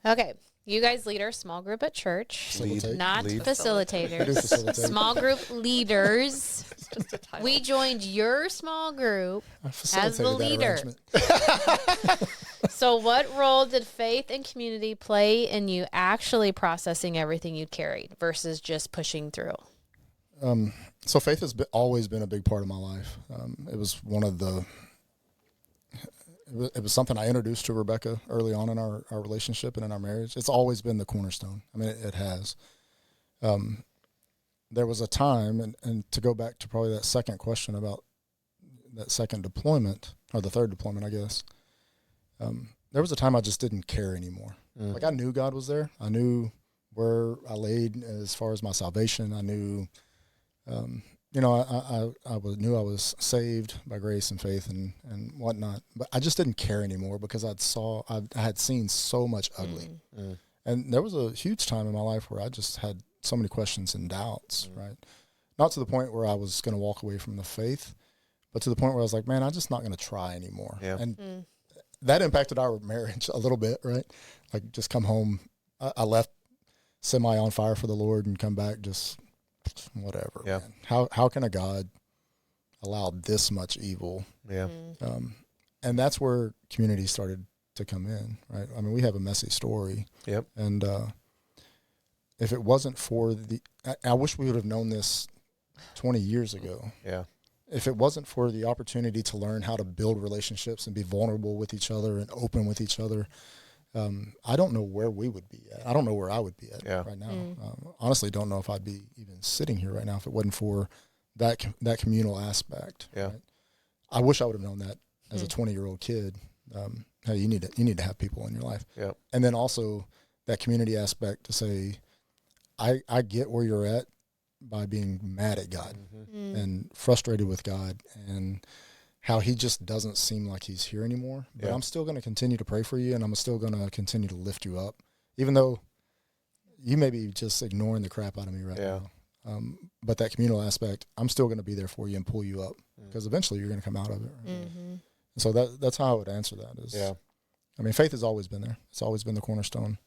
Okay. You guys lead our small group at church, Facilitate. not Lead. facilitators. do facilitate. Small group leaders. Just a title. We joined your small group. I As the facilitated that leader. arrangement. So what role did faith and community play in you actually processing everything you carried versus just pushing through? So faith has always been a big part of my life. It was one of the. It was something I introduced to Rebecca early on in our relationship and in our marriage. It's always been the cornerstone. I mean, it has. There was a time, and to go back to probably that second question about that second deployment, or the third deployment, I guess, there was a time I just didn't care anymore. Like, I knew God was there. I knew where I laid as far as my salvation. I knew, I knew I was saved by grace and faith and whatnot. But I just didn't care anymore because I had seen so much ugly. And there was a huge time in my life where I just had so many questions and doubts, right? Not to the point where I was going to walk away from the faith, but to the point where I was like, man, I'm just not going to try anymore. Yeah. And that impacted our marriage a little bit, right? Like, just come home. I left semi on fire for the Lord and come back just whatever. Yeah. Man. How can a God allow this much evil? Yeah. And that's where community started to come in, right? I mean, we have a messy story. Yep. And if it wasn't for I wish we would have known this 20 years ago. Yeah. If it wasn't for the opportunity to learn how to build relationships and be vulnerable with each other and open with each other, I don't know where we would be at. I don't know where I would be at right now. Honestly, don't know if I'd be even sitting here right now if it wasn't for that communal aspect. Yeah. Right? I wish I would have known that as a 20-year-old kid. Hey, you need to have people in your life. Yeah. And then also that community aspect to say, I get where you're at by being mad at God and frustrated with God and how he just doesn't seem like he's here anymore. But I'm still going to continue to pray for you, and I'm still going to continue to lift you up, even though you may be just ignoring the crap out of me right now. But that communal aspect, I'm still going to be there for you and pull you up because eventually you're going to come out of it. Right? And so that's how I would answer that. I mean, faith has always been there. It's always been the cornerstone.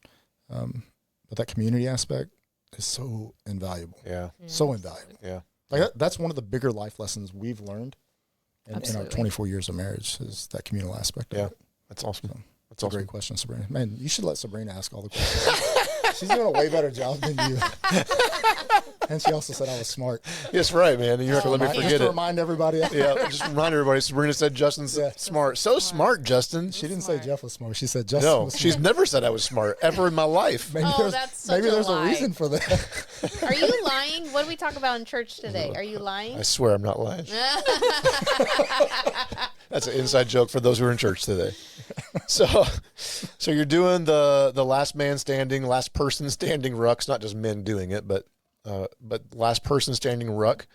But that community aspect is so invaluable. So invaluable. Like that's one of the bigger life lessons we've learned in our 24 years of marriage is that communal aspect of it. That's awesome. So, that's a awesome. great question, Sabrina. Man, you should let Sabrina ask all the questions. She's doing a way better job than you. And she also said I was smart. Yes, right, man. You're not going to let me forget just to it. remind everybody. Just remind everybody. Sabrina said Justin's smart. So smart, Justin. She didn't say Jeff was smart. She said Justin was smart. She's never said I was smart ever in my life. Maybe there's a reason for that. Are you lying? What did we talk about in church today? Are you lying? I swear I'm not lying. That's an inside joke for those who are in church today. So you're doing the last person standing ruck. It's not just men doing it, but last person standing ruck.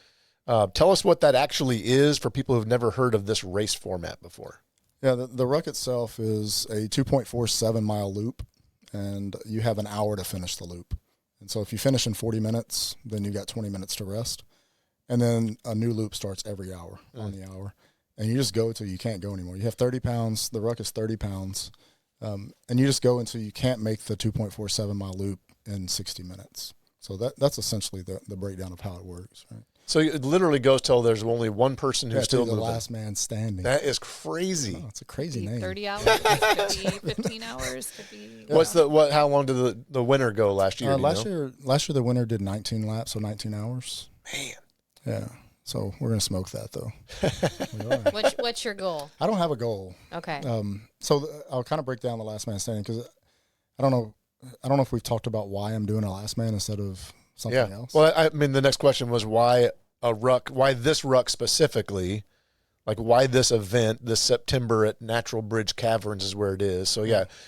Tell us what that actually is for people who've never heard of this race format before. Yeah, the ruck itself is a 2.47 mile loop, and you have an hour to finish the loop. And so if you finish in 40 minutes, then you got 20 minutes to rest. And then a new loop starts every hour on the hour. And you just go until you can't go anymore. You have 30 pounds. The ruck is 30 pounds. And you just go until you can't make the 2.47 mile loop in 60 minutes. So that's essentially the breakdown of how it works, right? So it literally goes till there's only one person who's still the moving. last man standing. That is crazy. Oh, it's a crazy name. 30 hours, could be 15 hours, could be. How long did the winner go last year? Last year the winner did 19 laps, so 19 hours. Man. Yeah. So we're gonna smoke that though. What's your goal? I don't have a goal. Okay. So I'll kind of break down the last man standing because I don't know if we've talked about why I'm doing a last man instead of something else. Well, I mean, the next question was why this ruck specifically, like why this event this September at Natural Bridge Caverns is where it is. So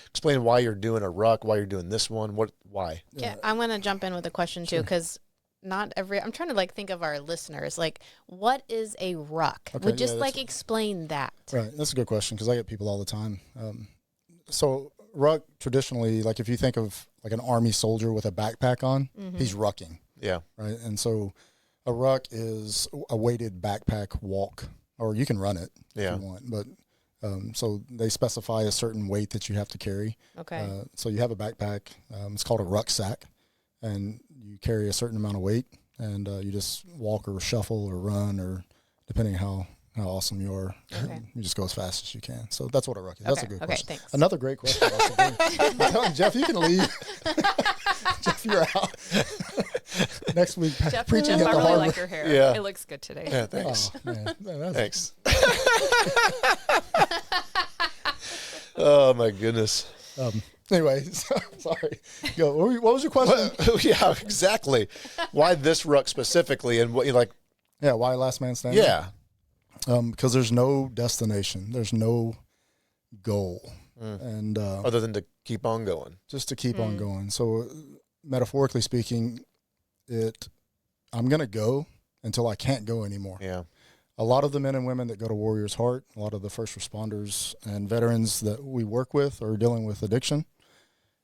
explain why you're doing a ruck, why you're doing this one, why. Yeah, I'm going to jump in with a question too because I'm trying to think of our listeners, what is a ruck? Okay, Would just explain that. Right, that's a good question because I get people all the time. So ruck traditionally, if you think of an army soldier with a backpack on, he's rucking. Yeah. Right, and so a ruck is a weighted backpack walk, or you can run it if you want, but so they specify a certain weight that you have to carry. Okay. So you have a backpack. It's called a rucksack, and you carry a certain amount of weight, and you just walk or shuffle or run, or depending how awesome you are, you just go as fast as you can. So that's what a ruck is. That's a good question. Thanks. Another great question. I'm telling Jeff, you can leave. Jeff, you're out. Next week, Jeff, preaching I at the really harbor. like your hair. Yeah. It looks good today. Yeah, thanks. Oh, man. Thanks. Oh my goodness. Anyway, sorry. What was your question? Yeah, exactly. Why this ruck specifically, and what you like? Yeah, why last man standing? Yeah. Because there's no destination. There's no goal. And Other than to keep on going. just to keep on going. So metaphorically speaking, I'm going to go until I can't go anymore. Yeah. A lot of the men and women that go to Warrior's Heart, a lot of the first responders and veterans that we work with are dealing with addiction.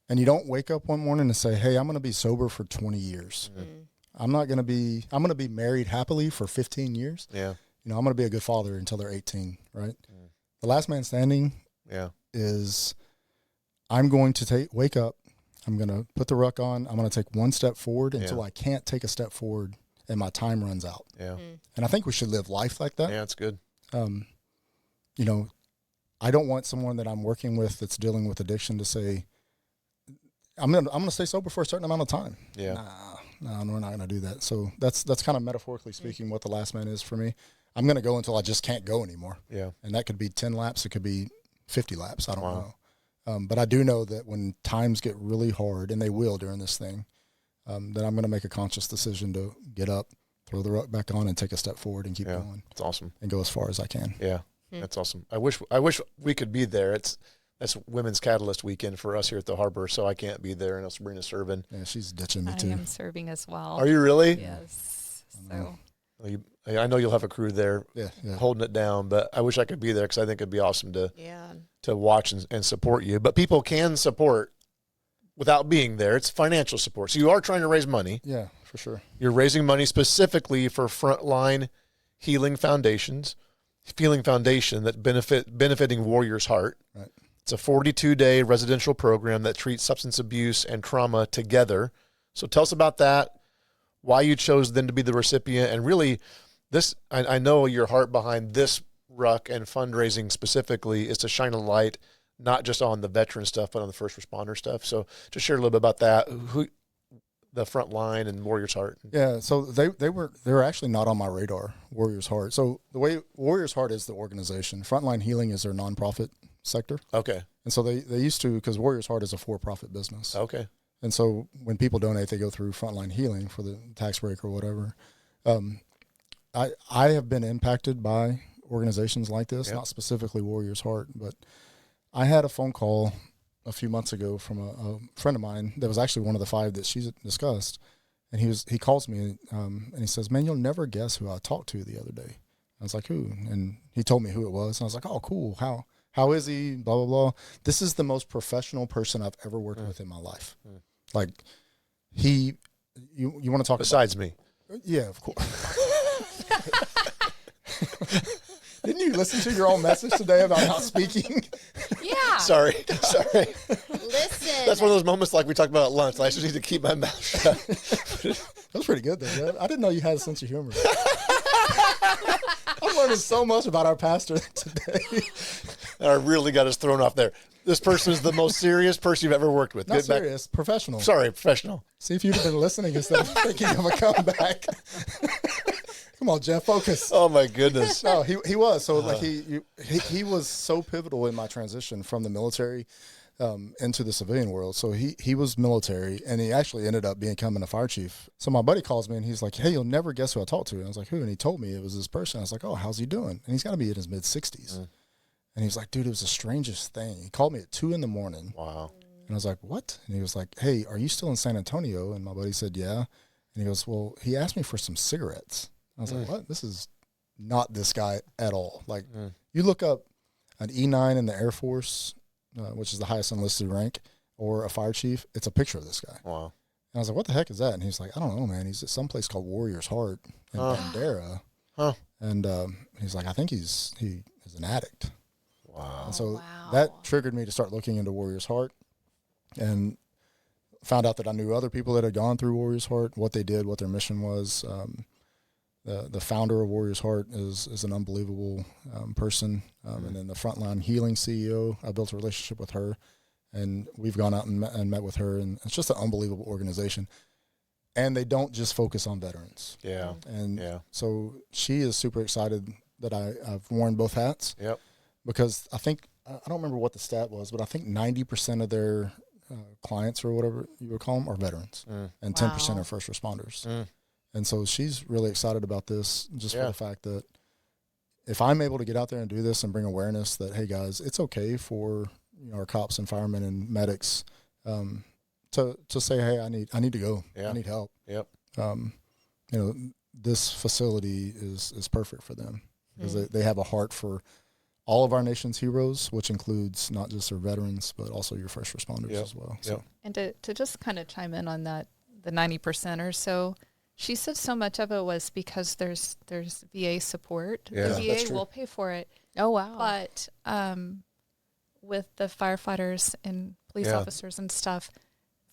And you don't wake up one morning and say, hey, I'm going to be sober for 20 years. I'm going to be married happily for 15 years. Yeah. I'm going to be a good father until they're 18, right? The last man standing is I'm going to wake up, I'm going to put the ruck on, I'm going to take one step forward until I can't take a step forward and my time runs out. Yeah. And I think we should live life like that. Yeah, it's good. I don't want someone that I'm working with that's dealing with addiction to say, I'm gonna stay sober for a certain amount of time. Yeah. No, we're not gonna do that. So that's kind of metaphorically speaking what the last man is for me. I'm gonna go until I just can't go anymore. Yeah. And that could be 10 laps. It could be 50 laps. I don't know. But I do know that when times get really hard, and they will during this thing, that I'm going to make a conscious decision to get up, throw the ruck back on, and take a step forward and keep going. That's awesome. And go as far as I can. Yeah, that's awesome. I wish we could be there. That's Women's Catalyst weekend for us here at the Harbor, so I can't be there, and Sabrina's serving. Yeah, she's ditching me too. I am serving as well. Are you really? Yes. So I know you'll have a crew there holding it down, but I wish I could be there because I think it'd be awesome to watch and support you. But people can support without being there. It's financial support. So you are trying to raise money. Yeah, for sure. You're raising money specifically for Frontline Healing Foundation that benefiting Warrior's Heart. Right. It's a 42-day residential program that treats substance abuse and trauma together. So tell us about that, why you chose them to be the recipient, and really this, I know your heart behind this ruck and fundraising specifically is to shine a light not just on the veteran stuff, but on the first responder stuff. So just share a little bit about that, the Frontline and Warrior's Heart. Yeah, so they were actually not on my radar, Warrior's Heart. So the way Warrior's Heart is the organization, Frontline Healing is their nonprofit sector. Okay. And so they used to, because Warrior's Heart is a for-profit business. Okay. And so when people donate, they go through Frontline Healing for the tax break or whatever. I have been impacted by organizations like this, not specifically Warrior's Heart, but I had a phone call a few months ago from a friend of mine that was actually one of the 5 that she's discussed. And he calls me and he says, "Man, you'll never guess who I talked to the other day." I was like, "Who?" And he told me who it was. And I was like, "Oh, cool. How is he? Blah, blah, blah." This is the most professional person I've ever worked with in my life. Like you want to talk besides me? Yeah, of course. Didn't you listen to your own message today about not speaking? Yeah. Sorry. Listen. That's one of those moments like we talked about at lunch. I just need to keep my mouth shut. That was pretty good, though. Man. I didn't know you had a sense of humor. I'm learning so much about our pastor today. I really got us thrown off there. This person is the most serious person you've ever worked with. Not serious, professional. Sorry, professional. See if you'd have been listening instead of thinking of a comeback. Come on, Jeff, focus. Oh my goodness. No, he was. So like he was so pivotal in my transition from the military into the civilian world. So he was military, and he actually ended up becoming a fire chief. So my buddy calls me and he's like, "Hey, you'll never guess who I talked to." And I was like, "Who?" And he told me it was this person. I was like, "Oh, how's he doing?" And he's got to be in his mid-60s. And he was like, "Dude, it was the strangest thing." He called me at 2 a.m. Wow. And I was like, "What?" And he was like, "Hey, are you still in San Antonio?" And my buddy said, "Yeah." And he goes, "Well, he asked me for some cigarettes." I was like, "What? This is not this guy at all." Like, you look up an E9 in the Air Force, which is the highest enlisted rank, or a fire chief, it's a picture of this guy. Wow. And I was like, "What the heck is that?" And he's like, "I don't know, man. He's at some place called Warrior's Heart in Bandera." And he's like, "I think he is an addict." Wow. And so that triggered me to start looking into Warrior's Heart, and found out that I knew other people that had gone through Warrior's Heart, what they did, what their mission was. The founder of Warrior's Heart is an unbelievable person. And then the Frontline Healing CEO, I built a relationship with her, and we've gone out and met with her, and it's just an unbelievable organization. And they don't just focus on veterans. Yeah. And so she is super excited that I've worn both hats. Yep. Because I think, I don't remember what the stat was, but I think 90% of their clients, or whatever you would call them, are veterans, and 10% are first responders. And so she's really excited about this, just for the fact that if I'm able to get out there and do this and bring awareness that, hey guys, it's okay for our cops and firemen and medics to say, hey, I need to go, I need help. Yep. This facility is perfect for them, because they have a heart for all of our nation's heroes, which includes not just our veterans, but also your first responders as well. So. And to just kind of chime in on that, the 90% or so, she said so much of it was because there's VA support. Yeah, the VA will pay for it. Oh, wow. But with the firefighters and police officers and stuff,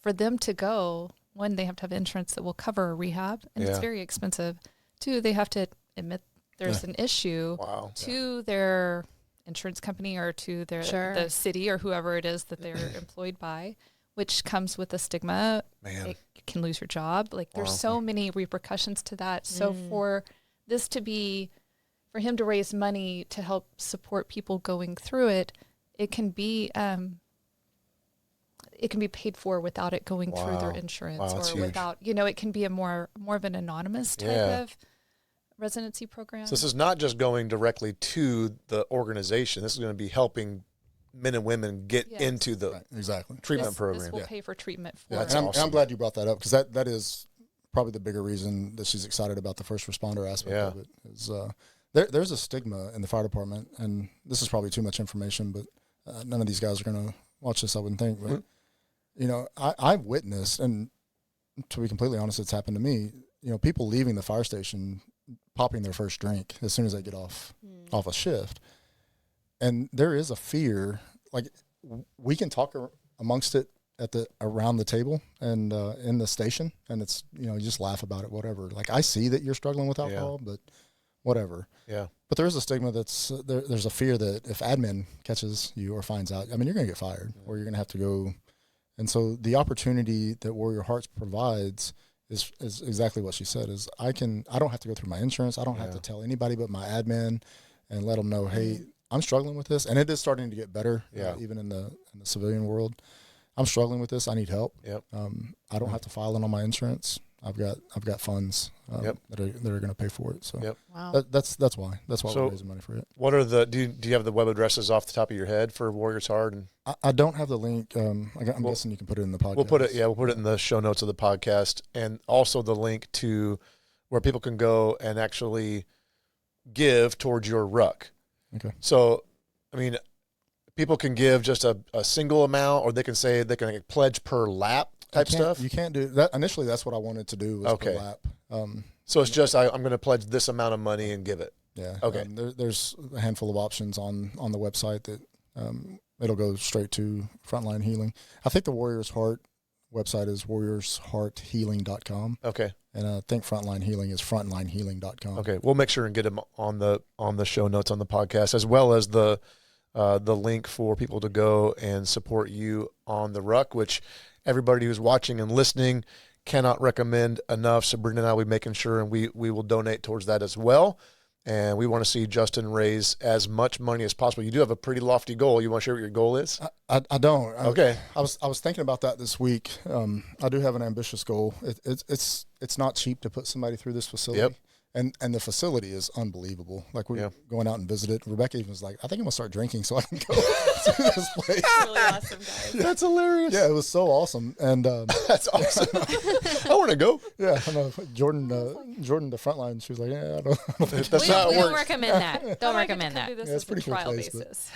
for them to go, one, they have to have insurance that will cover a rehab, and it's very expensive. Two, they have to admit there's an issue. Wow. Two, they're insurance company or to their Sure. the city or whoever it is that they're employed by, which comes with a stigma. Man. It can lose your job. Like there's Wow. so many repercussions to that. So for this to be, for him to raise money to help support people going through it, it can be paid for without it going through their Wow. insurance Wow, that's or huge. without, it can be a more of an anonymous type of residency program. So this is not just going directly to the organization. This is going to be helping men and women get Yes. into the Right, exactly. treatment This program. will pay for treatment for That's And awesome. I'm glad you brought that up, because that is probably the bigger reason that she's excited about the first responder aspect of it. Is there's a stigma in the fire department, and this is probably too much information, but none of these guys are going to watch this, I wouldn't think. But I've witnessed, and to be completely honest, it's happened to me. People leaving the fire station, popping their first drink as soon as they get off a shift, and there is a fear. Like we can talk amongst it around the table and in the station, and it's you just laugh about it, whatever. Like I see that you're struggling with alcohol, but whatever. Yeah. But there is a stigma that's there's a fear that if admin catches you or finds out, you're going to get fired, or you're going to have to go. And so the opportunity that Warrior Hearts provides is exactly what she said. Is I don't have to go through my insurance. I don't have to tell anybody but my admin, and let them know, hey, I'm struggling with this, and it is starting to get better. Even in the civilian world, I'm struggling with this. I need help. Yep. I don't have to file it on my insurance. I've got funds that are going to pay for it. So Wow. that's why we're raising money for it. What are do you have the web addresses off the top of your head for Warriors Heart? And I don't have the link. I'm guessing you can put it in the podcast. we'll put it in the show notes of the podcast, and also the link to where people can go and actually give towards your ruck. Okay. So, I mean, people can give just a single amount, or they can say they can pledge per lap type stuff. You can't do that. Initially, that's what I wanted to do was per lap. So it's just I'm going to pledge this amount of money and give it. Yeah. Okay. There's a handful of options on the website that it'll go straight to Frontline Healing. I think the Warriors Heart website is warriorshearthealing.com. Okay. And I think Frontline Healing is frontlinehealing.com. Okay. We'll make sure and get them on the show notes on the podcast, as well as the link for people to go and support you on the ruck, which everybody who's watching and listening cannot recommend enough. Sabrina and I will be making sure, and we will donate towards that as well. And we want to see Justin raise as much money as possible. You do have a pretty lofty goal. You want to share what your goal is? I don't. Okay. I was thinking about that this week. I do have an ambitious goal. It's not cheap to put somebody through this facility. Yep. And the facility is unbelievable. Like we're going out and visited. Rebecca even was like, I think I'm gonna start drinking so I can go to this place. really awesome, guys. That's hilarious. Yeah, it was so awesome. And That's awesome. I want to go. yeah, I know Jordan, the frontline. She was like, yeah, I don't think That's not how We it don't works. recommend that. Don't recommend that. This Yeah, it's is a pretty cool trial place, but- basis.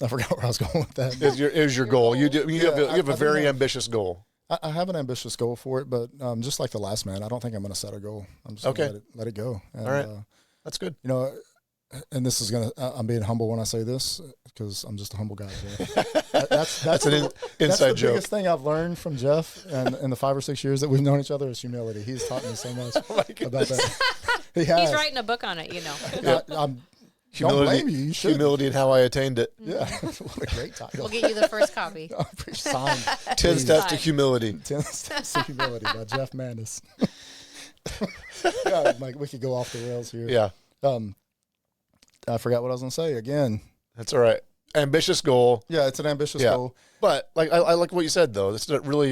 I forgot where I was going with that. Is your goal? You have a I very do have- ambitious goal. I have an ambitious goal for it, but just like the last man, I don't think I'm going to set a goal. I'm just going to let it go. And, All right. That's good. And this is going to, I'm being humble when I say this because I'm just a humble guy. Jeff. That's an that's inside the joke. biggest thing I've learned from Jeff and in the 5 or 6 years that we've known each other is humility. He's taught me so much about that. He has. He's writing a book on it, Don't blame you. You should. Humility and how I attained it. Yeah. What a great title. We'll get you the first copy. Signed. 10 steps to Fine. humility. 10 Steps to Humility by Jeff Mandis. Yeah, Mike, we could go off the rails here. Yeah, I forgot what I was going to say again. that's all right. Ambitious goal. Yeah, it's an ambitious Yeah. goal. But like I like what you said though. It's not really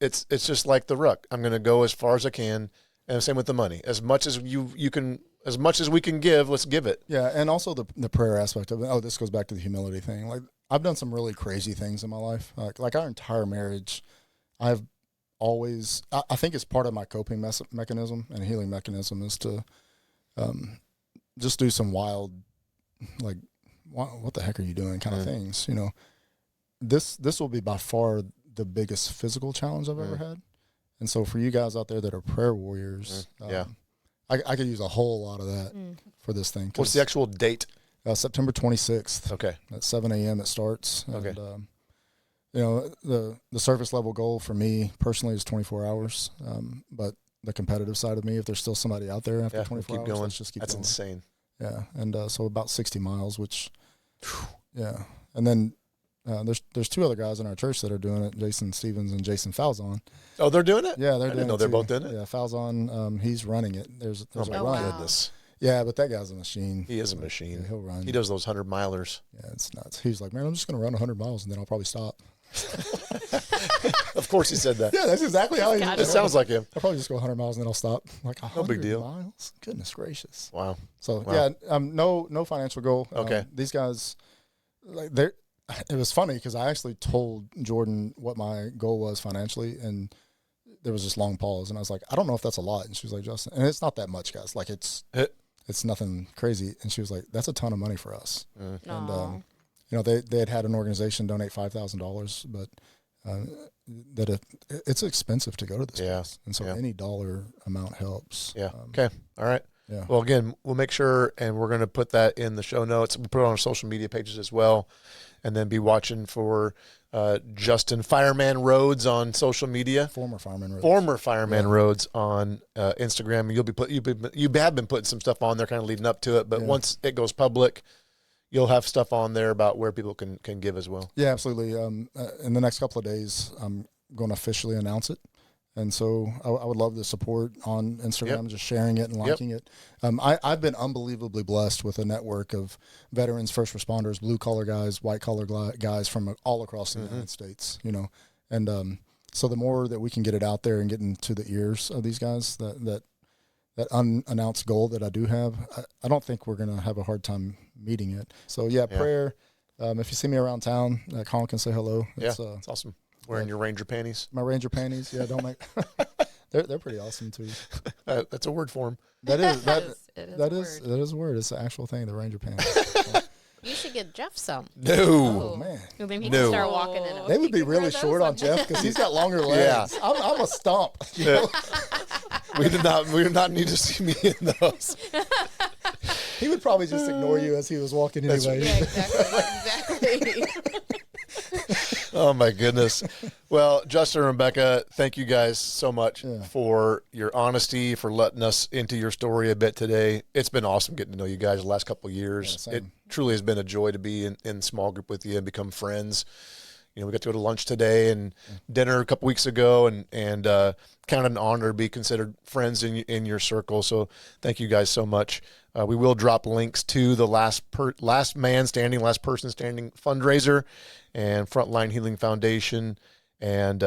it's just like the ruck. I'm going to go as far as I can, and same with the money. As much as you can, as much as we can give, let's give it. Yeah, and also the prayer aspect of it. Oh, this goes back to the humility thing. Like I've done some really crazy things in my life. Like our entire marriage, I've always I think it's part of my coping mechanism and healing mechanism is to just do some wild, like what the heck are you doing kind of things. This will be by far the biggest physical challenge I've ever had. And so for you guys out there that are prayer warriors, I could use a whole lot of that for this thing. What's the actual date? September 26th. Okay. At 7 a.m. it starts. Okay. And, the surface level goal for me personally is 24 hours. But the competitive side of me, if there's still somebody out there after 24 keep hours, going. let's just keep That's going. insane. Yeah. And so about 60 miles, which Yeah. And then there's two other guys in our church that are doing it, Jason Stevens and Jason Falzon. Oh, they're doing it? Yeah, they're I doing didn't know it they're too. both doing it. Yeah, Falzon, he's running it. There's Oh, a my run. goodness. Yeah, but that guy's a machine. He is a machine. Yeah, he'll run. He does those 100-milers. Yeah, it's nuts. He's like, man, I'm just going to run 100 miles and then I'll probably stop. Of course he said that. Yeah, that's exactly how he Got It it. sounds like him. I'll probably just go 100 miles and then I'll stop. Like, 100 big deal. miles? Goodness gracious. Wow. So, Wow. yeah, no financial goal. Okay. These guys, like, it was funny because I actually told Jordan what my goal was financially, and there was this long pause, and I was like, I don't know if that's a lot. And she was like, Justin, and it's not that much, guys. Like, it's nothing crazy. And she was like, that's a ton of money for us. And, you know, they had an organization donate $5,000, but it's expensive to go to this place. And so any dollar amount helps. Yeah. Okay. All right. Yeah. Well, again, we'll make sure, and we're going to put that in the show notes. We'll put it on our social media pages as well, and then be watching for Justin Fireman Rhodes on social media. Former Fireman Rhodes on Instagram. You have been putting some stuff on there, kind of leading up to it, but once it goes public, you'll have stuff on there about where people can give as well. Yeah, absolutely. In the next couple of days, I'm going to officially announce it. And so I would love the support on Instagram, just sharing it and liking it. I've been unbelievably blessed with a network of veterans, first responders, blue-collar guys, white-collar guys from all across the United States, you know. And so the more that we can get it out there and get into the ears of these guys, that unannounced goal that I do have, I don't think we're going to have a hard time meeting it. So, prayer. If you see me around town, call and say hello. It's awesome. Wearing your Ranger panties. My Ranger panties, don't make. they're pretty awesome too. That's a word for them. That is a word. It's an actual thing. The Ranger panties. You should get Jeff some. No. Oh man, Then he can start walking in them. they would be really short on Jeff because he's got longer legs. Yeah. I'm a stump. You know? We did not need to see me in those. He would probably just ignore you as he was walking anyway. Yeah, exactly. Oh, my goodness. Well, Justin and Rebecca, thank you guys so much for your honesty, for letting us into your story a bit today. It's been awesome getting to know you guys the last couple of years. It truly has been a joy to be in small group with you and become friends. You know, we got to go to lunch today and dinner a couple weeks ago, and kind of an honor to be considered friends in your circle. So thank you guys so much. We will drop links to the Last Person Standing fundraiser and Frontline Healing Foundation. And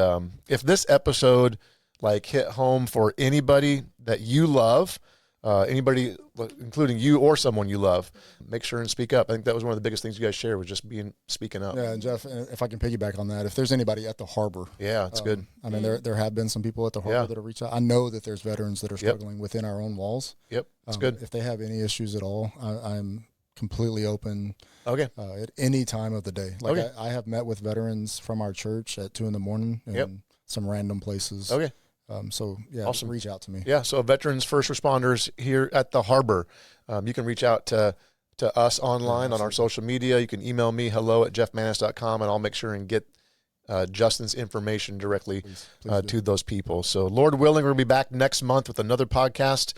if this episode hit home for anybody that you love, anybody, including you or someone you love, make sure and speak up. I think that was one of the biggest things you guys shared, was just speaking up. Yeah, and Jeff, if I can piggyback on that, if there's anybody at the harbor, it's good. I mean, there have been some people at the harbor that have reached out. I know that there's veterans that are struggling within our own walls. Yep, it's good. If they have any issues at all, I'm completely open. Okay. At any time of the day. I have met with veterans from our church at 2 a.m. in some random places. Okay. Awesome. Reach out to me. Yeah. So veterans, first responders here at the harbor, you can reach out to us online on our social media. You can email me, hello@jeffmanis.com, and I'll make sure and get Justin's information directly to those people. So Lord willing, we're going to be back next month with another podcast.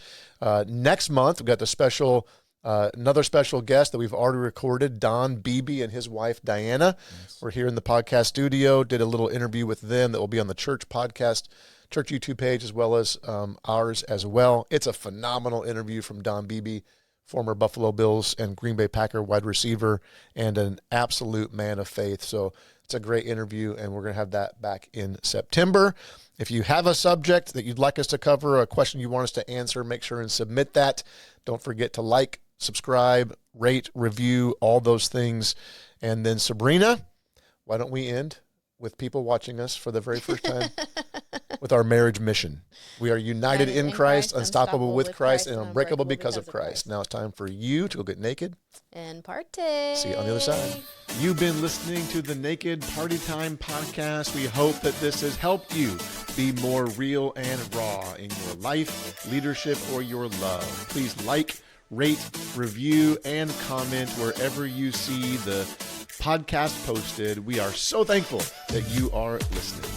Next month, we've got the another special guest that we've already recorded, Don Beebe and his wife, Diana. Nice. We're here in the podcast studio, did a little interview with them that will be on the church YouTube page, as well as ours as well. It's a phenomenal interview from Don Beebe, former Buffalo Bills and Green Bay Packer wide receiver, and an absolute man of faith. So it's a great interview, and we're going to have that back in September. If you have a subject that you'd like us to cover, a question you want us to answer, make sure and submit that. Don't forget to like, subscribe, rate, review, all those things. And then Sabrina, why don't we end with people watching us for the very first time with our marriage mission? We are united in Christ, unstoppable with Christ, and unbreakable because of Christ. Now it's time for you to go get naked and party. See you on the other side. You've been listening to the Naked Party Time podcast. We hope that this has helped you be more real and raw in your life, leadership, or your love. Please like, rate, review, and comment wherever you see the podcast posted. We are so thankful that you are listening.